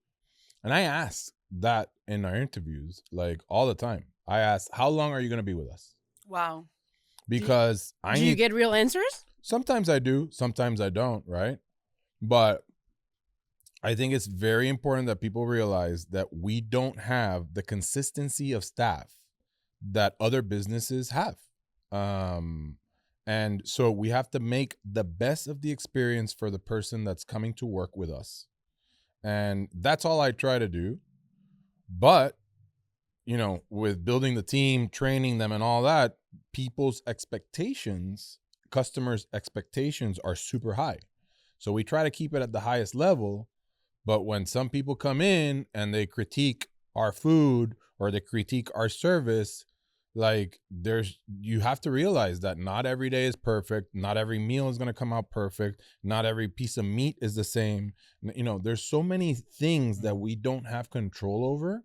And I ask that in our interviews, like all the time. I ask, how long are you going to be with us? Wow. Because Do you get real answers? sometimes I do, sometimes I don't, right? But I think it's very important that people realize that we don't have the consistency of staff that other businesses have. And so we have to make the best of the experience for the person that's coming to work with us. And that's all I try to do. But, you know, with building the team, training them and all that, people's expectations, customers' expectations are super high. So we try to keep it at the highest level. But when some people come in and they critique our food or they critique our service, like you have to realize that not every day is perfect. Not every meal is going to come out perfect. Not every piece of meat is the same. You know, there's so many things that we don't have control over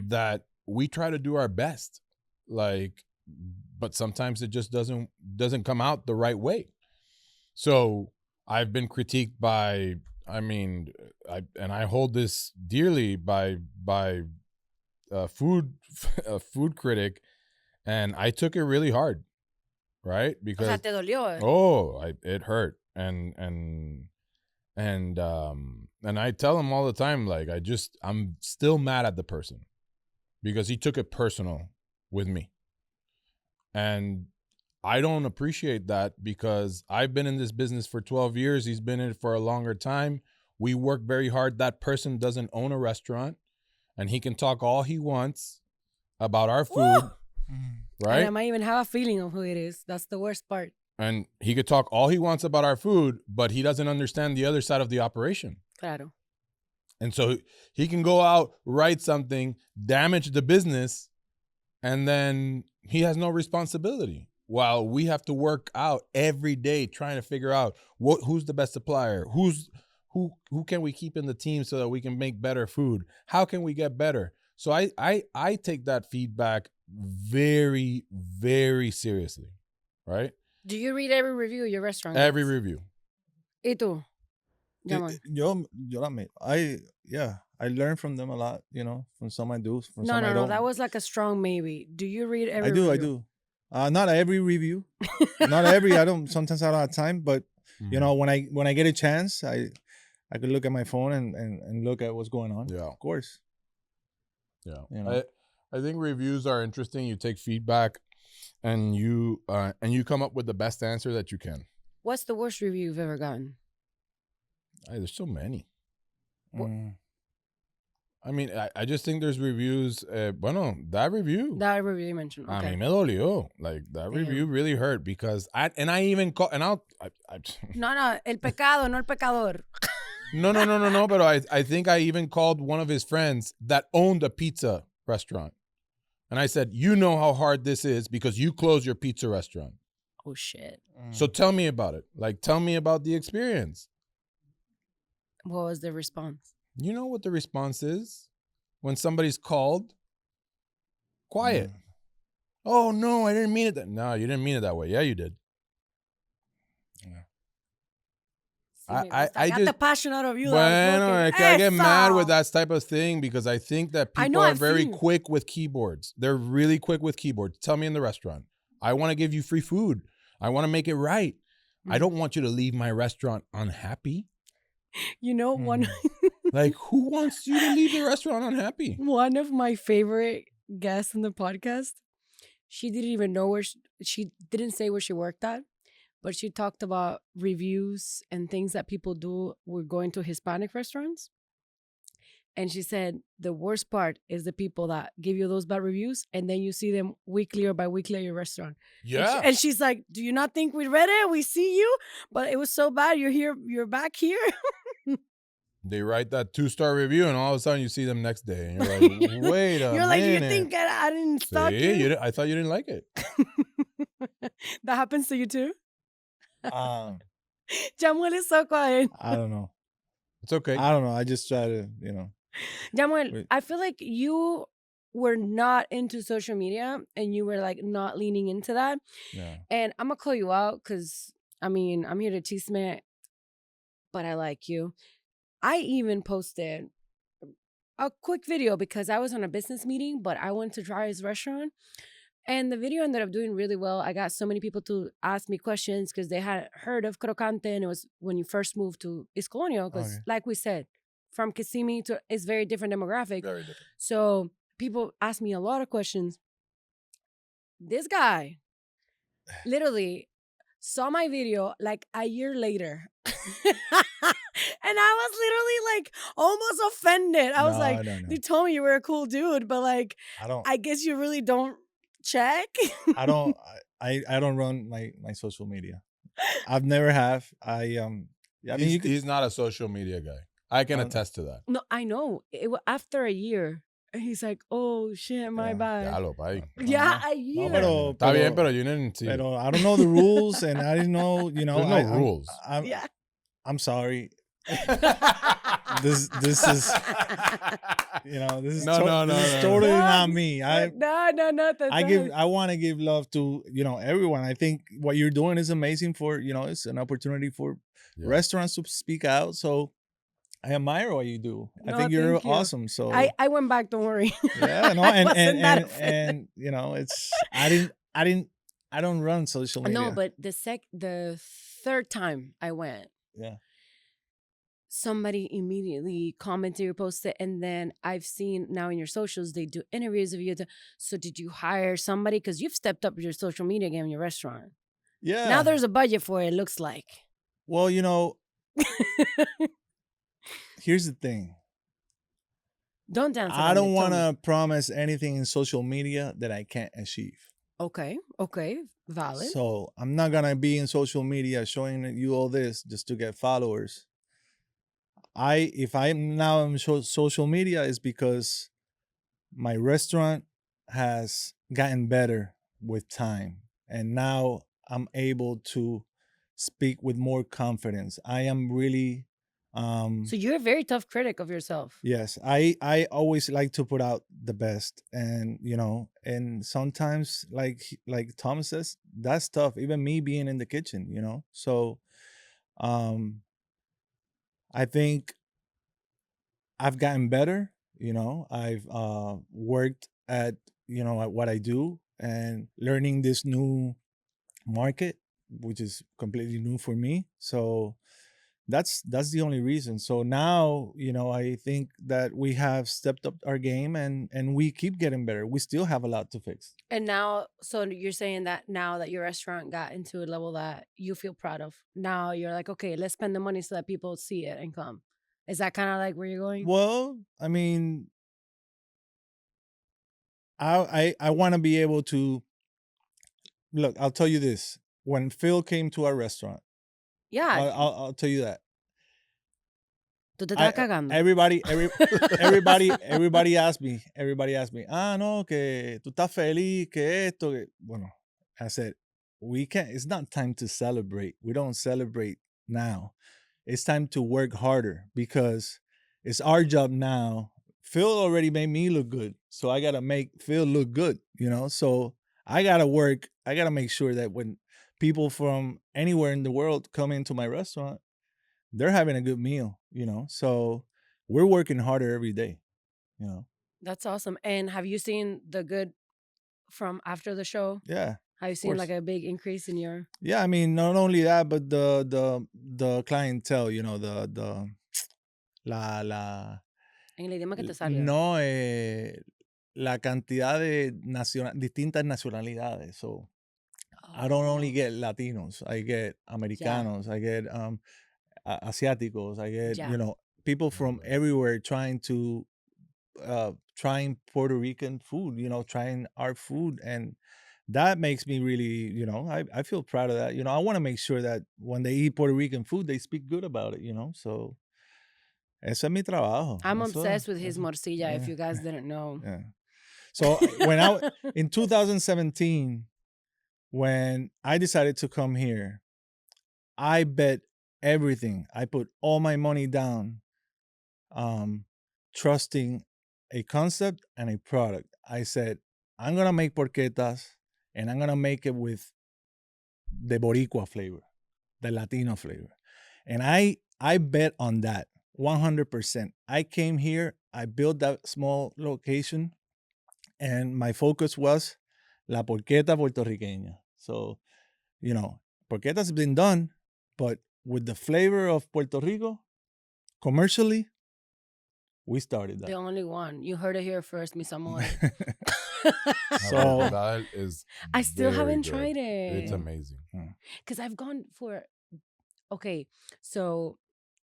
that we try to do our best. Like, but sometimes it just doesn't come out the right way. So I've been critiqued by, I mean, I hold this dearly by a food critic, and I took it really hard, right? Because O sea, te dolió. it hurt, and I tell him all the time, like I'm still mad at the person because he took it personal with me, and I don't appreciate that because I've been in this business for 12 years. He's been in it for a longer time. We work very hard. That person doesn't own a restaurant, and he can talk all he wants about our food. Woo! right? And I might even have a feeling of who it is. That's the worst part. And he could talk all he wants about our food, but he doesn't understand the other side of the operation. Claro. And so he can go out, write something, damage the business, and then he has no responsibility. While we have to work out every day trying to figure out who's the best supplier, who can we keep in the team so that we can make better food? How can we get better? So I take that feedback very, very seriously, right? Do you read every review of your restaurant? Every review. ¿Y tú? Yamuel? I learn from them a lot, from some I do, from some I No. don't. That was like a strong maybe. Do you read every I do. review? Not every review. Not every. Sometimes I don't have time, but when I get a chance, I could look at my phone and look at what's going on. Yeah. Of course. Yeah. I think reviews are interesting. You take feedback and you come up with the best answer that you can. What's the worst review you've ever gotten? There's so many. Mm. I mean, I just think there's reviews. That review. That review you mentioned. A Okay. mí me dolió. Like, that review really hurt because I even call, and I'll. No, el pecado, no el pecador. No. But I think I even called one of his friends that owned a pizza restaurant. And I said, you know how hard this is because you closed your pizza restaurant. Oh, shit. So tell me about it. Like, tell me about the experience. What was the response? You know what the response is? When somebody's called, quiet. Oh, no, I didn't mean it. No, you didn't mean it that way. Yeah, you did. I got the passion out of you. I get mad with that type of thing because I think that people are very quick with keyboards. They're really quick with keyboards. Tell me in the restaurant. I want to give you free food. I want to make it right. I don't want you to leave my restaurant unhappy. One like, who wants you to leave the restaurant unhappy? One of my favorite guests in the podcast, she didn't even know she didn't say where she worked at, but she talked about reviews and things that people do with going to Hispanic restaurants. And she said the worst part is the people that give you those bad reviews and then you see them weekly or bi-weekly at your restaurant. Yeah. And she's like, do you not think we read it? We see you, but it was so bad. You're here. You're back here. They write that 2-star review and all of a sudden you see them next day. And you're like, wait a minute. You're like, you think I didn't stalk you? I thought you didn't like it. That happens to you too? Yamuel is so quiet. I don't know. It's okay. I don't know. I just try to, Yamuel, I feel like you were not into social media and you were like not leaning into that. Yeah. And I'm going to call you out because, I'm here to tease me, but I like you. I even posted a quick video because I was on a business meeting, but I went to try his restaurant. And the video ended up doing really well. I got so many people to ask me questions because they had heard of Crocante, and it was when you first moved to East Colonial. Because, like we said, from Kissimmee to it's very different demographic. Very different. So people asked me a lot of questions. This guy literally saw my video like a year later. And I was literally like almost offended. I was like, you told me you were a cool dude, but like, I guess you really don't check. I don't run my social media. I've never have. He's not a social media guy. I can attest to that. No, I know. After a year, he's like, oh shit, my bad. Yeah, a year. No, pero you didn't see. Pero I don't know the rules, and I didn't know. There's no rules. I'm sorry. This is this is totally not me. No. I want to give love to everyone. I think what you're doing is amazing for it's an opportunity for restaurants to speak out. So I admire what you do. I think you're awesome. So I went back. Don't worry. Yeah, no, and it's I don't run social media. No, but the third time I went. Yeah. Somebody immediately commented your post, and then I've seen now in your socials they do interviews of you. So did you hire somebody? Because you've stepped up your social media game in your restaurant. Yeah. Now there's a budget for it. It looks like. Well, here's the thing. Don't dance I around don't it. want Tell me. to promise anything in social media that I can't achieve. Okay, valid. So I'm not gonna be in social media showing you all this just to get followers. If I'm now on social media, is because my restaurant has gotten better with time, and now I'm able to speak with more confidence. I am really So you're a very tough critic of yourself. yes, I always like to put out the best, and and sometimes like Thomas says, that's tough. Even me being in the kitchen, So um I think I've gotten better. I've worked at at what I do and learning this new market, which is completely new for me. So that's the only reason. So now, I think that we have stepped up our game, and we keep getting better. We still have a lot to fix. And now, so you're saying that now that your restaurant got into a level that you feel proud of, now you're like, okay, let's spend the money so that people see it and come. Is that kind of like where you're going? Well, I mean, I want to be able to look. I'll tell you this: when Phil came to our restaurant, Yeah, I'll tell you that tú te estás cagando. everybody asked me, no, que tú estás feliz, que esto, bueno, I said, we can't, it's not time to celebrate. We don't celebrate now. It's time to work harder because it's our job now. Phil already made me look good, so I got to make Phil look good, So I got to work. I got to make sure that when people from anywhere in the world come into my restaurant, they're having a good meal, So we're working harder every day, That's awesome. And have you seen the good from after the show? Yeah. Have you seen like a big increase in your? Yeah, I mean, not only that, but the clientele, the la En el idioma que te salga. no la cantidad de distintas nacionalidades. So I don't only get Latinos, I get Americanos, I get Asiáticos, I get Yeah. people from everywhere trying Puerto Rican food, trying our food, and that makes me really, I feel proud of that. I want to make sure that when they eat Puerto Rican food, they speak good about it, So ese es mi trabajo. I'm obsessed with his morcilla, if yeah, you guys didn't know. yeah. So in 2017, when I decided to come here, I bet everything. I put all my money down, trusting a concept and a product. I said, I'm gonna make porquetas, and I'm gonna make it with the Boricua flavor, the Latino flavor. And I bet on that 100%. I came here, I built that small location, and my focus was la porqueta puertorriqueña. So, porquetas has been done, but with the flavor of Puerto Rico, commercially, we started that. The only one. You heard it here first, mis amores. So that is I still haven't good. tried it. It's amazing. Because I've gone for, okay, so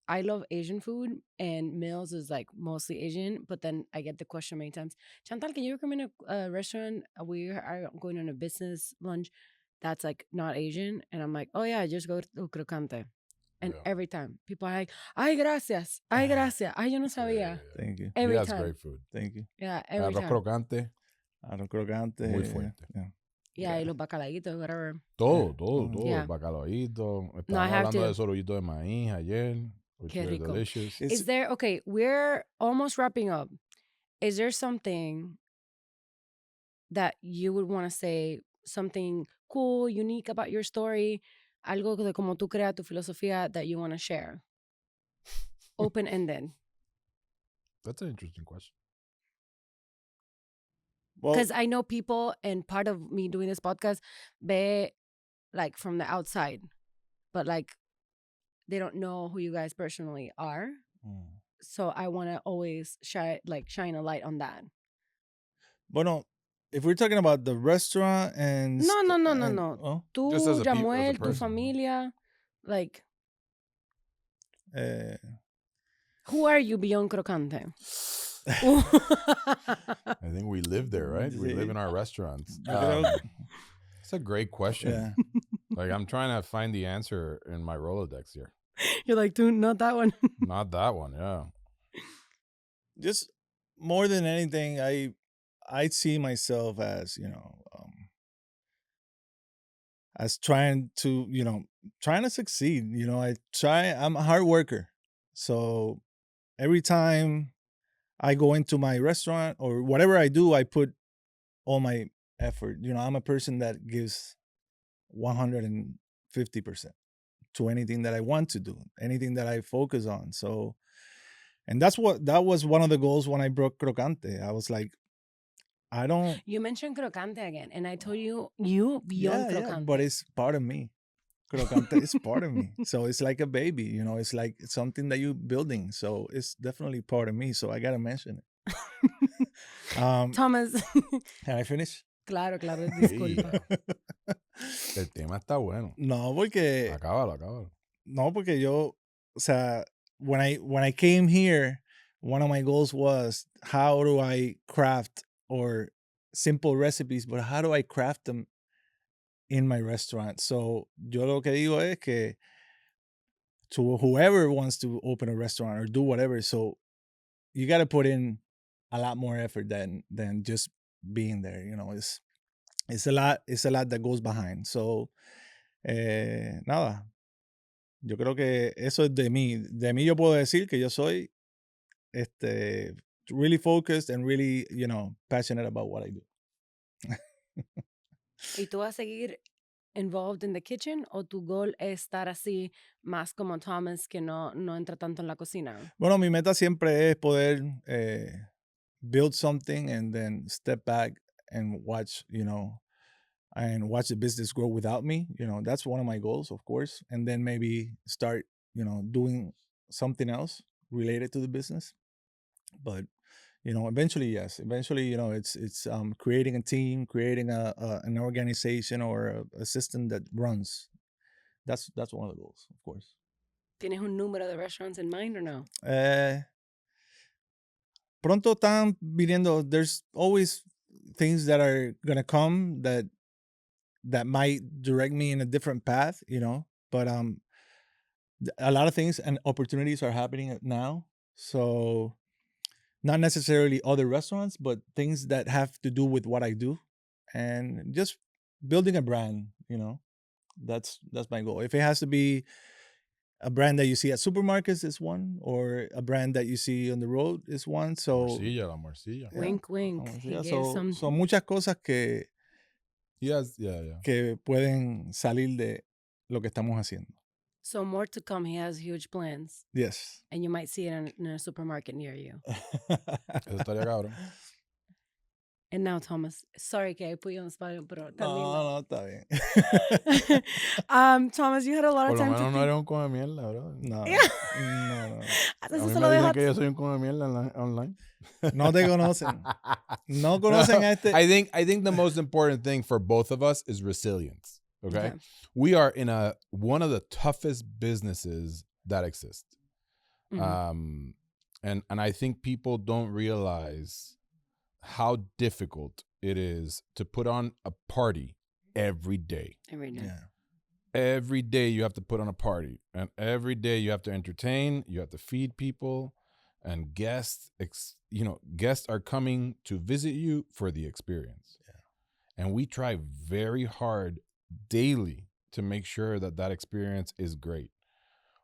I love Asian food and Mills is like mostly Asian, but then I get the question many times, Chantal, can you recommend a restaurant? We are going on a business lunch that's like not Asian. And I'm like, oh yeah, just go to Crocante. And every time people are like, ay, gracias. Ay, gracias. Ay, yo no sabía. Thank you. Every That's time. great food. Thank you. Yeah, every time. Crocante. Crocante. Muy fuerte. Yeah, y los bacalaitos, whatever. Todo. Yeah. Bacalaíto. No, I Estábamos have hablando to. de sorullito de maíz ayer, which Qué were rico. delicious. Is there, okay, we're almost wrapping up. Is there something that you would want to say, something cool, unique about your story? Algo de como tú creas tu filosofía that you want to share? Open-ended. That's an interesting question. Because I know people, and part of me doing this podcast, they like from the outside, but like they don't know who you guys personally are. So I want to always shine a light on that. Bueno, if we're talking about the restaurant and No. Oh? Tú, Just as a Yamuel, tu person, familia, like who are you beyond Crocante? I think we live there, right? We live in our restaurants. Yo creo, It's a great question. yeah. Like, I'm trying to find the answer in my Rolodex here. You're like, dude, not that one. Not that one, yeah. Just more than anything, I see myself as, as trying to, trying to succeed. I'm a hard worker. So every time I go into my restaurant or whatever I do, I put all my effort. I'm a person that gives 150% to anything that I want to do, anything that I focus on. So, and that was one of the goals when I broke Crocante. I was like, I don't. You mentioned Crocante again, and I told you beyond Yeah, but Crocante. it's part of me. Crocante is part of me. So it's like a baby, it's like something that you're building. So it's definitely part of me. So I gotta mention it. Thomas. Can I finish? Claro, Hey, disculpa. el tema está bueno. No, porque Acábalo. yo, o sea, when I came here, one of my goals was how do I craft or simple recipes, but how do I craft them in my restaurant? So yo lo que digo es que to whoever wants to open a restaurant or do whatever, so you got to put in a lot more effort than just being there. It's a lot that goes behind. So nada, yo creo que eso es de mí. De mí yo puedo decir que yo soy really focused and really, passionate about what I do. ¿Y tú vas a seguir involved in the kitchen o tu goal es estar así más como Thomas que no entra tanto en la cocina? Bueno, mi meta siempre es poder build something and then step back and watch, and watch the business grow without me. That's one of my goals, of course. And then maybe start, doing something else related to the business. But eventually, yes. Eventually, it's creating a team, creating an organization or a system that runs. That's one of the goals, of course. ¿Tienes un número de restaurants in mind or no? Pronto están viniendo. There's always things that are gonna come that might direct me in a different path, But a lot of things and opportunities are happening now. So not necessarily other restaurants, but things that have to do with what I do, and just building a brand. That's my goal. If it has to be a brand that you see at supermarkets is one, or a brand that you see on the road is one. So La morcilla. yeah, Wink, wink. vamos, He yeah, gave some. son muchas cosas que Yeah. que pueden salir de lo que estamos haciendo. So more to come. He has huge plans. Yes. And you might see it in a supermarket near you. Eso estaría cabrón. And now, Thomas, sorry que I put you on the spot, pero tan No, está bien. lindo. Thomas, you had a lot Por of lo time to menos no think. eres un come mierda, bro. No. A Eso mí se me lo dejo dicen a- que yo soy un come mierda online. No te conocen. No conocen a este. I think the most important thing for both of us is resilience. Okay? We are in one of the toughest businesses that exist. Mhm. And I think people don't realize how difficult it is to put on a party every day. Every day. Yeah. Every day you have to put on a party, and every day you have to entertain, you have to feed people, and guests are coming to visit you for the experience. Yeah. And we try very hard daily to make sure that experience is great,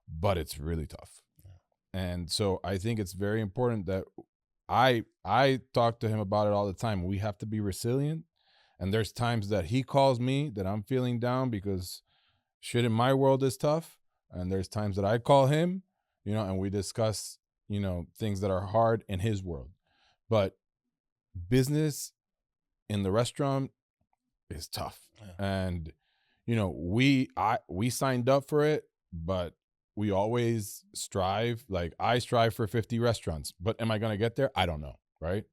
but it's really tough. Yeah. And so I think it's very important that I talk to him about it all the time. We have to be resilient. And there's times that he calls me that I'm feeling down because shit in my world is tough. And there's times that I call him, and we discuss, things that are hard in his world. But business in the restaurant is tough. Yeah. And, we signed up for it, but we always strive. Like, I strive for 50 restaurants, but am I going to get there? I don't know. Right.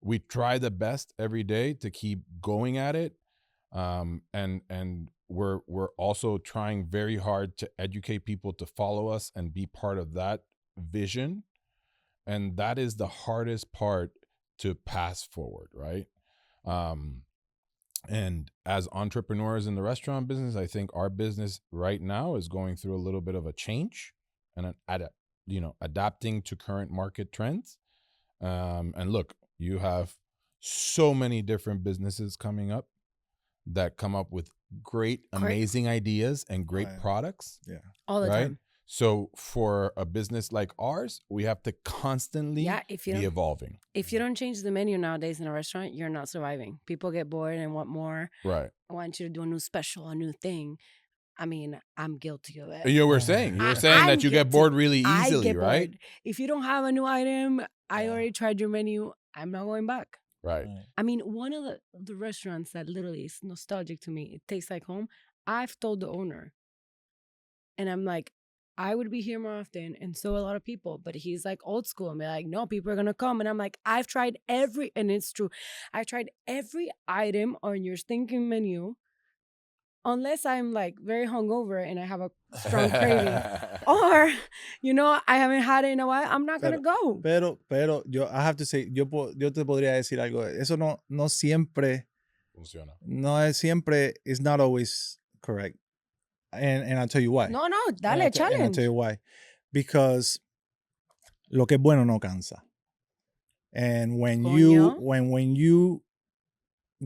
We try the best every day to keep going at it. And we're also trying very hard to educate people to follow us and be part of that vision. And that is the hardest part to pass forward, right? And as entrepreneurs in the restaurant business, I think our business right now is going through a little bit of a change and adapting to current market trends. And look, you have so many different businesses coming up that come up with great, amazing ideas and great products. Yeah. All the time. So for a business like ours, we have to constantly be evolving. If you don't change the menu nowadays in a restaurant, you're not surviving. People get bored and want more. Right. I want you to do a new special, a new thing. I mean, I'm guilty of it. You were saying that you get bored really easily, right? Bored. If you don't have a new item, I already tried your menu. I'm not going back. Right. I mean, one of the restaurants that literally is nostalgic to me, it tastes like home. I've told the owner, and I'm like, I would be here more often, and so a lot of people, but he's like old school and be like, no, people are gonna come. And I'm like, I've tried and it's true, I tried every item on your stinking menu, unless I'm like very hungover and I have a strong craving, or I haven't had it in a while, I'm not gonna go. Pero I have to say, yo te podría decir algo. Eso no siempre funciona. No es siempre, it's not always correct. And I'll tell you why. No, dale, challenge. And I'll tell you why. Because lo que es bueno no cansa. And when you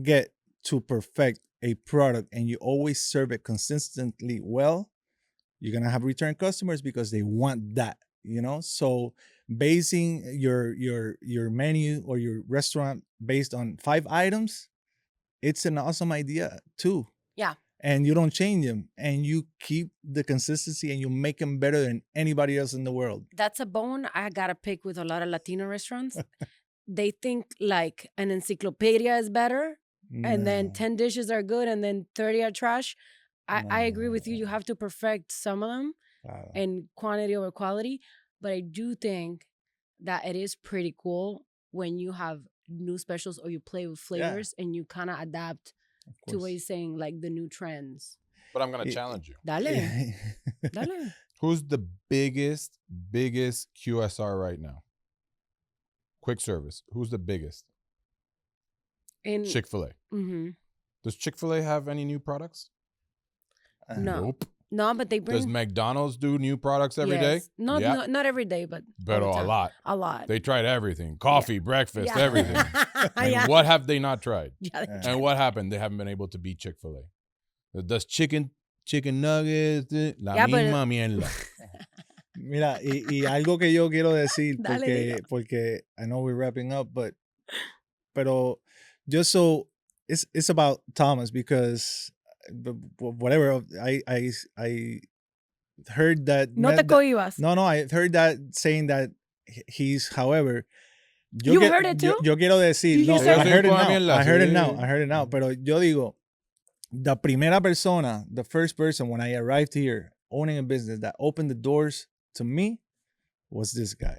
get to perfect a product and you always serve it consistently well, you're going to have return customers because they want that, So basing your menu or your restaurant based on 5 items, it's an awesome idea too. Yeah. And you don't change them, and you keep the consistency, and you make them better than anybody else in the world. That's a bone I gotta pick with a lot of Latino restaurants. They think like an encyclopedia is better, and then 10 dishes are good, and then 30 are trash. I agree with you. You have to perfect some of them in quantity over quality. But I do think that it is pretty cool when you have new specials or you play with flavors and you kind of adapt to what you're saying, like the new trends. But I'm going to challenge you. Dale. Who's the biggest QSR right now? Quick service. Who's the biggest? Chick-fil-A. Mm-hmm. Does Chick-fil-A have any new products? No. Nope. No, but they bring... Does McDonald's do new products every day? Not every day, but a lot. A lot. They tried everything. Coffee, breakfast, everything. And what have they not tried? And what happened? They haven't been able to beat Chick-fil-A. Does chicken nuggets, la misma mierda. Mira, y algo que yo quiero decir, porque I know we're wrapping up, pero just so it's about Thomas, because whatever, I heard that. No te cohibas. No, I heard that saying that he's, however. You heard it too? Yo quiero decir, no, I heard it now. Pero yo digo, the first person when I arrived here owning a business that opened the doors to me was this guy.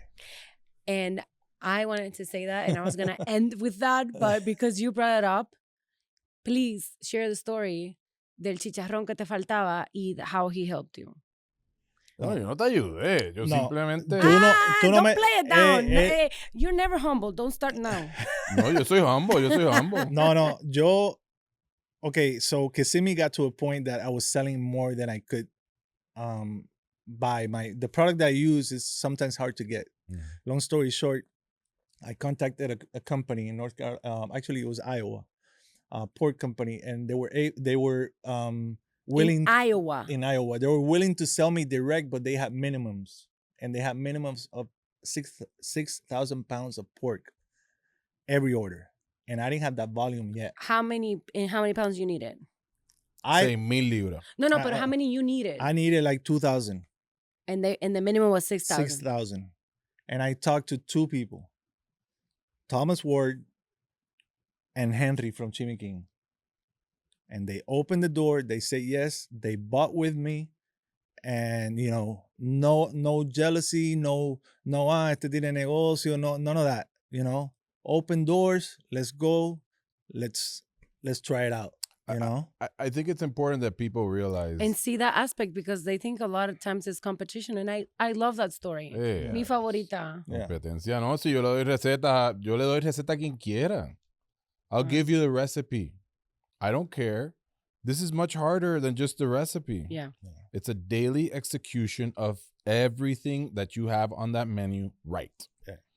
And I wanted to say that, and I was going to end with that, but because you brought it up, please share the story del chicharrón que te faltaba y how he helped you. No, yo no te ayudé. Yo simplemente... Don't play it down. You're never humble. Don't start now. No, yo soy humble. No. Okay, so Kissimmee got to a point that I was selling more than I could buy. The product that I use is sometimes hard to get. Long story short, I contacted a company in North Carolina. Actually, it was Iowa. Pork company, and they were willing in Iowa. They were willing to sell me direct, but they had minimums, and they had minimums of 6,000 pounds of pork every order, and I didn't have that volume yet. How many pounds you needed? 6,000 libras. No, but how many you needed? I needed like 2,000. And the minimum was 6,000. 6,000, and I talked to 2 people, Thomas Ward and Henry from Chimmy King. And they opened the door. They said yes. They bought with me. And, no jealousy, no, este tiene negocio, no, none of that, Open doors. Let's go. Let's try it out. You know? I think it's important that people realize. And see that aspect because they think a lot of times it's competition. And I love that story. Yeah. Mi favorita. Yeah. Competencia, no, si yo le doy receta a quien quiera. I'll give you the recipe. I don't care. This is much harder than just the recipe. Yeah. It's a daily execution of everything that you have on that menu right.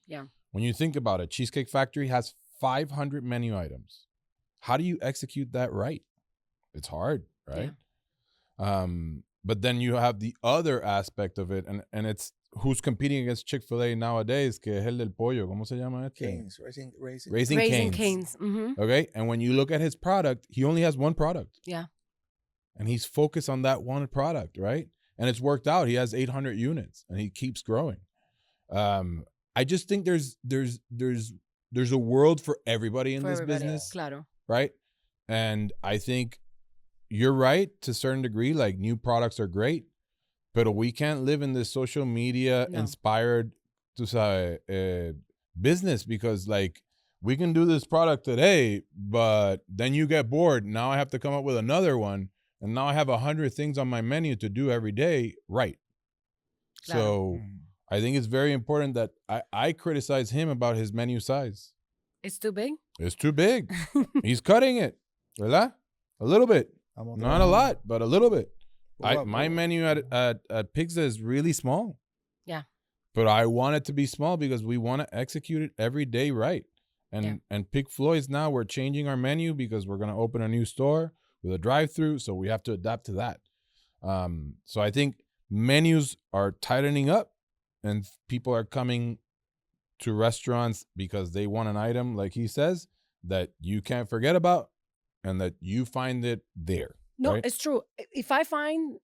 Yeah. When you think about it, Cheesecake Factory has 500 menu items. How do you execute that right? It's hard, right? Yeah. But then you have the other aspect of it, and it's who's competing against Chick-fil-A nowadays, que es el del pollo. ¿Cómo se llama este? Canes, Raising Cane's. Mm-hmm. Okay? And when you look at his product, he only has one product. Yeah. And he's focused on that one product, right? And it's worked out. He has 800 units, and he keeps growing. I just think there's a world for everybody in this business. Claro. Right? And I think you're right to a certain degree, like new products are great, but we can't live in this social media inspired business because like we can do this product today, but then you get bored. Now I have to come up with another one. And now I have 100 things on my menu to do every day. Right. Claro. So I think it's very important that I criticize him about his menu size. It's too big? It's too big. He's cutting it. ¿Verdad? A little bit. Not a lot, but a little bit. My menu at Pizza is really small. Yeah. But I want it to be small because we want to execute it every day right. And Pick Floyd's now, we're changing our menu because we're going to open a new store with a drive-through, so we have to adapt to that. So I think menus are tightening up and people are coming to restaurants because they want an item, like he says, that you can't forget about and that you find it there. No, right? It's true. If I find,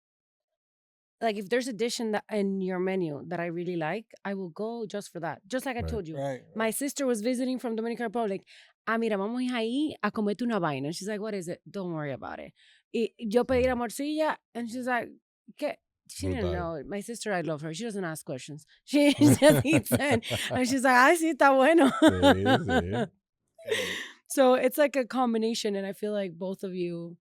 like, if there's a dish in your menu that I really like, I will go just for that. Just like I told you. Right. My sister was visiting from Dominican Republic. Mira, vamos a ir ahí a comerte una vaina. And she's like, what is it? Don't worry about it. Y yo pedí la morcilla, and she's like, ¿qué? She didn't know. My sister, I love her. She doesn't ask questions. She just eats it. And she's like, ay, sí, está bueno. Sí. So it's like a combination. And I feel like both of you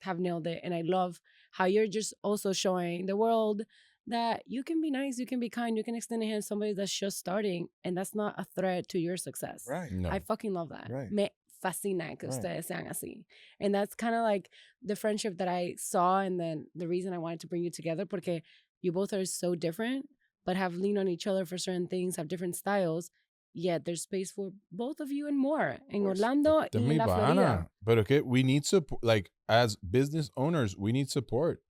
have nailed it. And I love how you're just also showing the world that you can be nice, you can be kind, you can extend a hand to somebody that's just starting. And that's not a threat to your success. Right. No. I fucking love that. Right. Me fascina que ustedes sean así. And that's kind of like the friendship that I saw and then the reason I wanted to bring you together porque you both are so different but have leaned on each other for certain things, have different styles, yet there's space for both of you and more in Orlando y en la Florida. But okay, we need support. Like as business owners, we need support.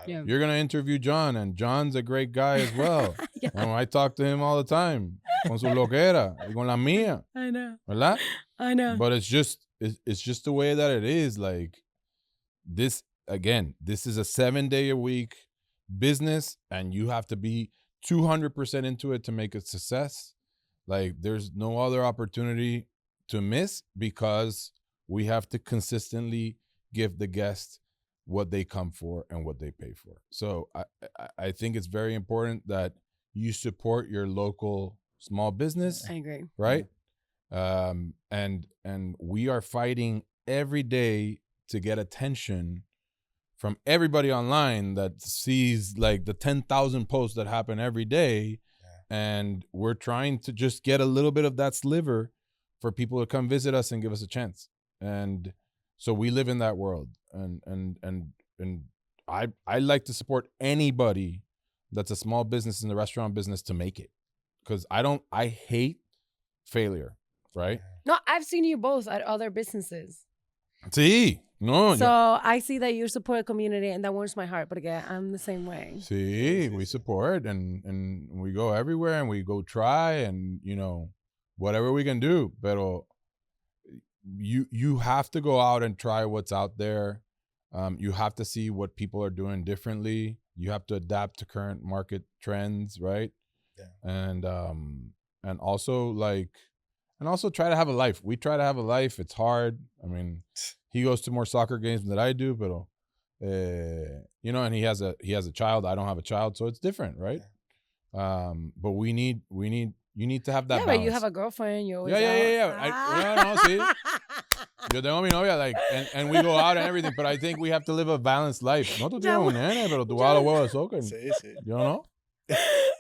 Yeah. You're going to interview John, and John's a great guy as well. Yeah. And I talk to him all the time. Con su loquera, y con la mía. I know. ¿Verdad? I know. But it's just the way that it is. Like this, again, this is a 7-day-a-week business, and you have to be 200% into it to make a success. Like there's no other opportunity to miss because we have to consistently give the guests what they come for and what they pay for. So I think it's very important that you support your local small business. I agree. Right? And we are fighting every day to get attention from everybody online that sees like the 10,000 posts that happen every day. And we're trying to just get a little bit of that sliver for people to come visit us and give us a chance. And so we live in that world. And I like to support anybody that's a small business in the restaurant business to make it. Because I hate failure, right? No, I've seen you both at other businesses. Sí, no. So I see that you support a community and that warms my heart, porque I'm the same way. Sí, we support and we go everywhere and we go try and, you know, whatever we can do. Pero you have to go out and try what's out there. You have to see what people are doing differently. You have to adapt to current market trends, right? Yeah. And also try to have a life. We try to have a life. It's hard. I mean, he goes to more soccer games than I do, but you know, and he has a child. I don't have a child, so it's different, right? But you need to have that balance. But you have a girlfriend. You're always yeah. out. No, see. Yo tengo mi novia, like, and we go out and everything, but I think we have to live a balanced life. No, tú tienes un nene, pero tú vas a los juegos de soccer. Sí, sí. Yo no.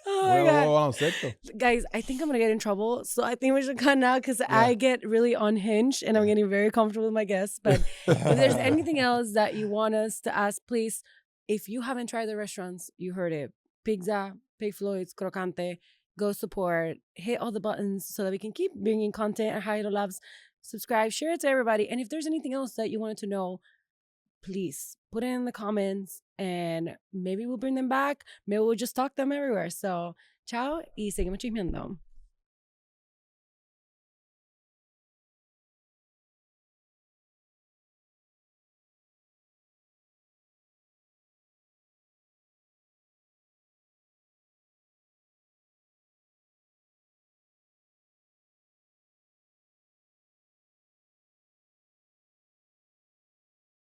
Oh Voy my a los God. juegos de baloncesto. Guys, I think I'm gonna get in trouble, so I think we should cut now because I get really unhinged and I'm getting very comfortable with my guests. But if there's anything else that you want us to ask, please, if you haven't tried the restaurants, you heard it. Pizza, Pig Floyd's, Crocante, go support, hit all the buttons so that we can keep bringing content and Jairo loves. Subscribe, share it to everybody. And if there's anything else that you wanted to know, please put it in the comments and maybe we'll bring them back. Maybe we'll just talk them everywhere. So, ciao y seguimos chismeando.